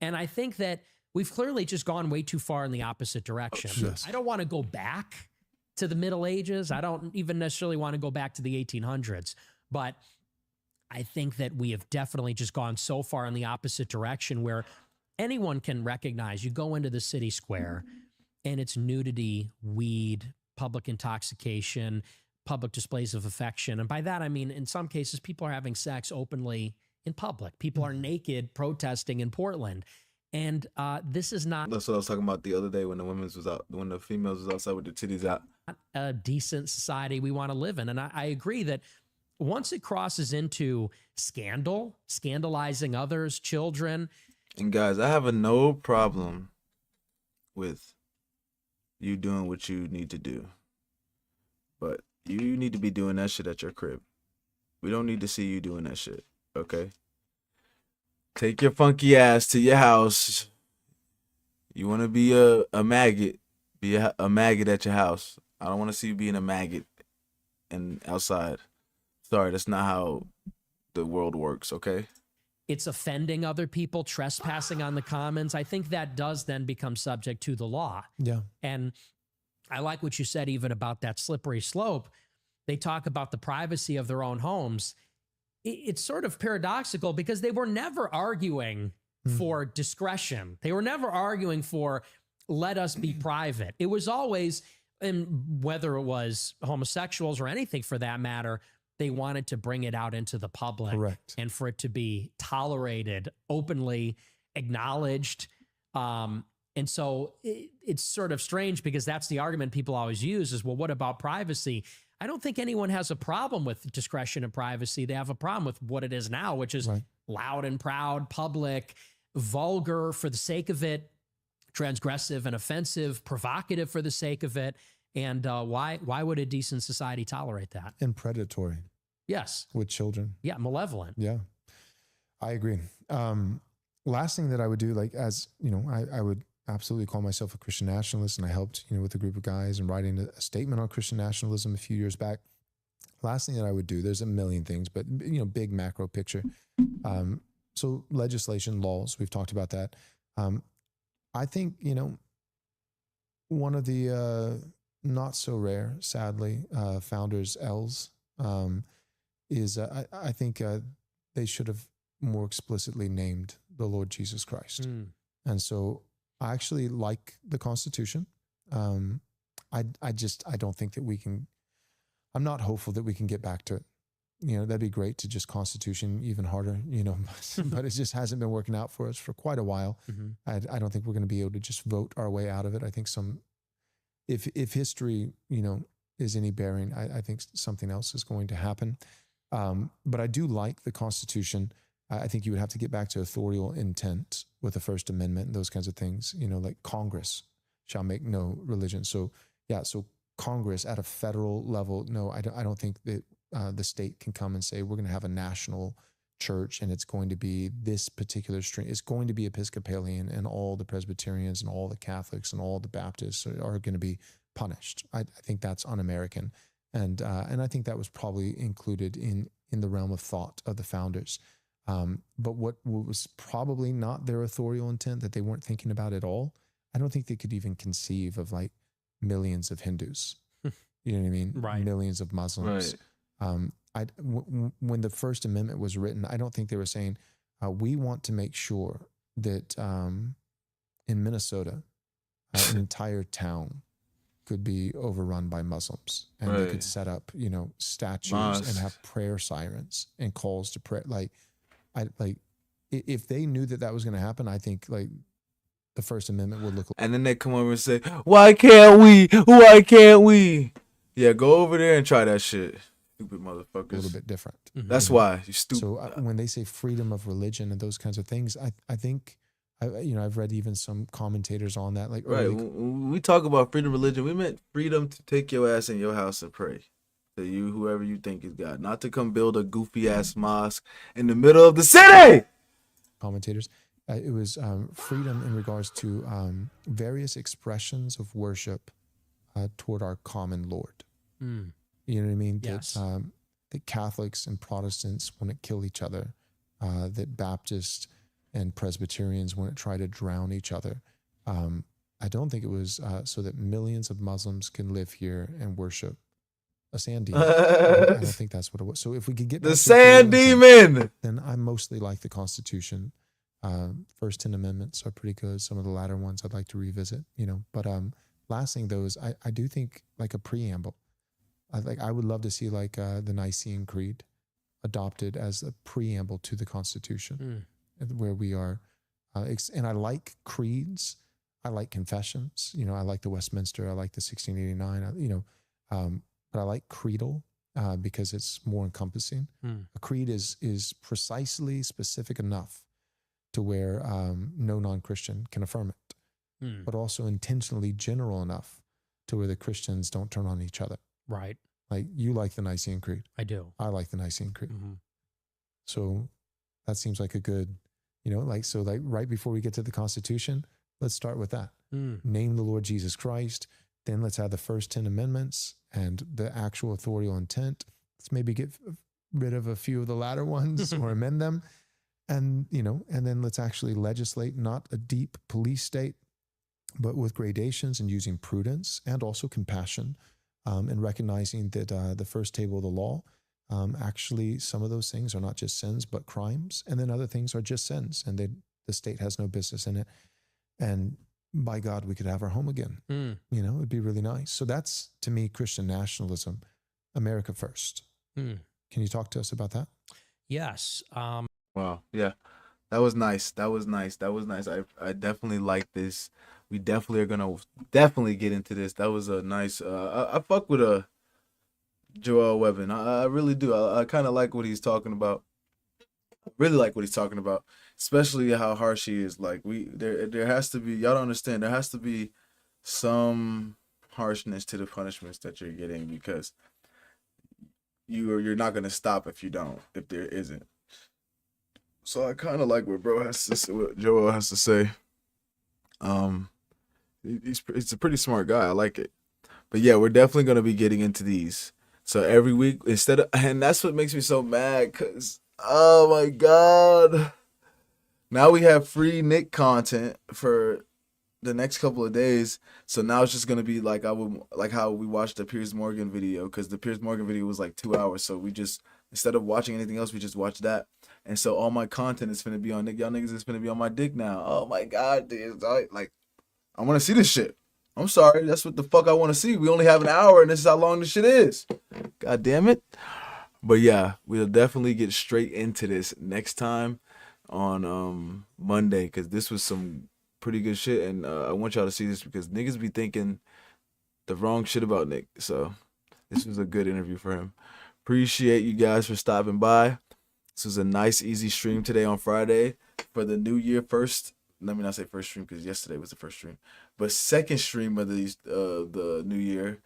And I think that we've clearly just gone way too far in the opposite direction. Yes. I don't want to go back to the Middle Ages. I don't even necessarily want to go back to the 1800s, but I think that we have definitely just gone so far in the opposite direction where anyone can recognize, you go into the city square and it's nudity, weed, public intoxication, public displays of affection. And by that, I mean, in some cases, people are having sex openly in public. People are naked protesting in Portland. And this is not That's what I was talking about the other day when the females was outside with their titties out. a decent society we want to live in. And I agree that once it crosses into scandal, scandalizing others, children. And guys, I have no problem with you doing what you need to do. But you need to be doing that shit at your crib. We don't need to see you doing that shit, okay? Take your funky ass to your house. You want to be a maggot, be a maggot at your house. I don't want to see you being a maggot and outside. Sorry, that's not how the world works, okay? It's offending other people, trespassing on the commons. I think that does then become subject to the law. Yeah. And I like what you said even about that slippery slope. They talk about the privacy of their own homes. It's sort of paradoxical because they were never arguing for discretion. They were never arguing for let us be private. It was always, and whether it was homosexuals or anything for that matter, they wanted to bring it out into the public. Correct. And for it to be tolerated, openly acknowledged. And so it's sort of strange because that's the argument people always use is, well, what about privacy? I don't think anyone has a problem with discretion and privacy. They have a problem with what it is now, which is loud and proud, public, vulgar for the sake of it, transgressive and offensive, provocative for the sake of it. And why would a decent society tolerate that? And predatory. Yes. With children. Yeah, malevolent. Yeah, I agree. Last thing that I would do, like, as you know, I would absolutely call myself a Christian nationalist, and I helped, you know, with a group of guys and writing a statement on Christian nationalism a few years back. Last thing that I would do, there's a million things, but, you know, big macro picture. So legislation, laws, we've talked about that. I think, you know, one of the not so rare, sadly, founders, L's, is I think they should have more explicitly named the Lord Jesus Christ. And so I actually like the Constitution. I don't think that we can, I'm not hopeful that we can get back to it. You know, that'd be great to just Constitution even harder, you know, but it just hasn't been working out for us for quite a while. I don't think we're going to be able to just vote our way out of it. I think if history, you know, is any bearing, I think something else is going to happen. But I do like the Constitution. I think you would have to get back to authorial intent with the First Amendment and those kinds of things, you know, like Congress shall make no religion. So, yeah, so Congress at a federal level, no, I don't think that the state can come and say, we're going to have a national church and it's going to be this particular stream. It's going to be Episcopalian, and all the Presbyterians and all the Catholics and all the Baptists are going to be punished. I think that's un-American. And I think that was probably included in the realm of thought of the founders. But what was probably not their authorial intent that they weren't thinking about at all, I don't think they could even conceive of like millions of Hindus. You know what I mean? Right. Millions of Muslims. Right. When the First Amendment was written, I don't think they were saying, we want to make sure that in Minnesota, an entire town could be overrun by Muslims, and they could set up, you know, statues and have prayer sirens and calls to prayer. If they knew that was going to happen, I think like the First Amendment would look like. And then they come over and say, why can't we? Why can't we? Yeah, go over there and try that shit. Stupid motherfuckers. A little bit different. That's why, you stupid. So when they say freedom of religion and those kinds of things, I think, you know, I've read even some commentators on that. Like, right, when we talk about freedom of religion, we meant freedom to take your ass in your house and pray to you, whoever you think is God, not to come build a goofy ass mosque in the middle of the city. Commentators, it was freedom in regards to various expressions of worship toward our common Lord. You know what I mean? Yes. That Catholics and Protestants wouldn't kill each other, that Baptists and Presbyterians wouldn't try to drown each other. I don't think it was so that millions of Muslims can live here and worship a sand demon. I don't think that's what it was. So if we could get back the to sand demon, then I mostly like the Constitution. First 10 amendments are pretty good. Some of the latter ones I'd like to revisit, you know. But last thing though is I do think like a preamble. I would love to see like the Nicene Creed adopted as a preamble to the Constitution, where we are. And I like creeds. I like confessions. You know, I like the Westminster. I like the 1689. But I like creedal because it's more encompassing. A creed is precisely specific enough to where no non-Christian can affirm it, but also intentionally general enough to where the Christians don't turn on each other. Right. Like you like the Nicene Creed. I do. I like the Nicene Creed. So that seems like a good, so right before we get to the Constitution, let's start with that. Name the Lord Jesus Christ. Then let's have the first 10 amendments and the actual authorial intent. Let's maybe get rid of a few of the latter ones or amend them. And, and then let's actually legislate not a deep police state, but with gradations and using prudence and also compassion, and recognizing that the first table of the law, actually some of those things are not just sins, but crimes. And then other things are just sins and the state has no business in it. And by God, we could have our home again. It'd be really nice. So that's, to me, Christian nationalism, America first. Can you talk to us about that? Yes. Wow. Yeah. That was nice. I definitely like this. We definitely are going to get into this. That was a nice, I fuck with Joel Webbon. I really do. I kind of like what he's talking about. Really like what he's talking about, especially how harsh he is. Like there has to be, y'all don't understand, there has to be some harshness to the punishments that you're getting, because you're not going to stop if there isn't. So I kind of like what Joel has to say. He's a pretty smart guy. I like it. But yeah, we're definitely going to be getting into these. So every week, and that's what makes me so mad, because, oh my God. Now we have free Nick content for the next couple of days. So now it's just going to be like how we watched the Piers Morgan video, because the Piers Morgan video was like 2 hours. So we just, instead of watching anything else, we just watched that. And so all my content is going to be on Nick. Y'all niggas is going to be on my dick now. Oh my God, dude. I want to see this shit. I'm sorry. That's what the fuck I want to see. We only have an hour and this is how long this shit is. God damn it. But yeah, we'll definitely get straight into this next time on Monday, because this was some pretty good shit. And I want y'all to see this, because niggas be thinking the wrong shit about Nick. So this was a good interview for him. Appreciate you guys for stopping by. This was a nice, easy stream today on Friday for the new year. Let me not say first stream, because yesterday was the first stream, but second stream of the new year.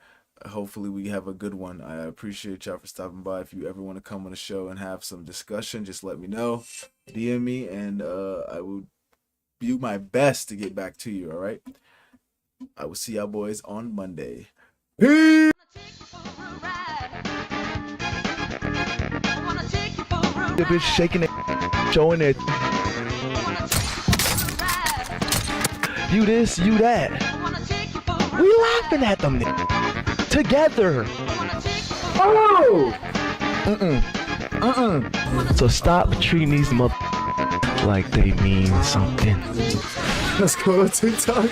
Hopefully we have a good one. I appreciate y'all for stopping by. If you ever want to come on the show and have some discussion, just let me know. DM me, and I will do my best to get back to you, all right? I will see y'all boys on Monday. Peace! The bitch shaking it, showing it. You this, you that. We laughing at them together. Oh! So stop treating these like they mean something. Let's go to TikTok.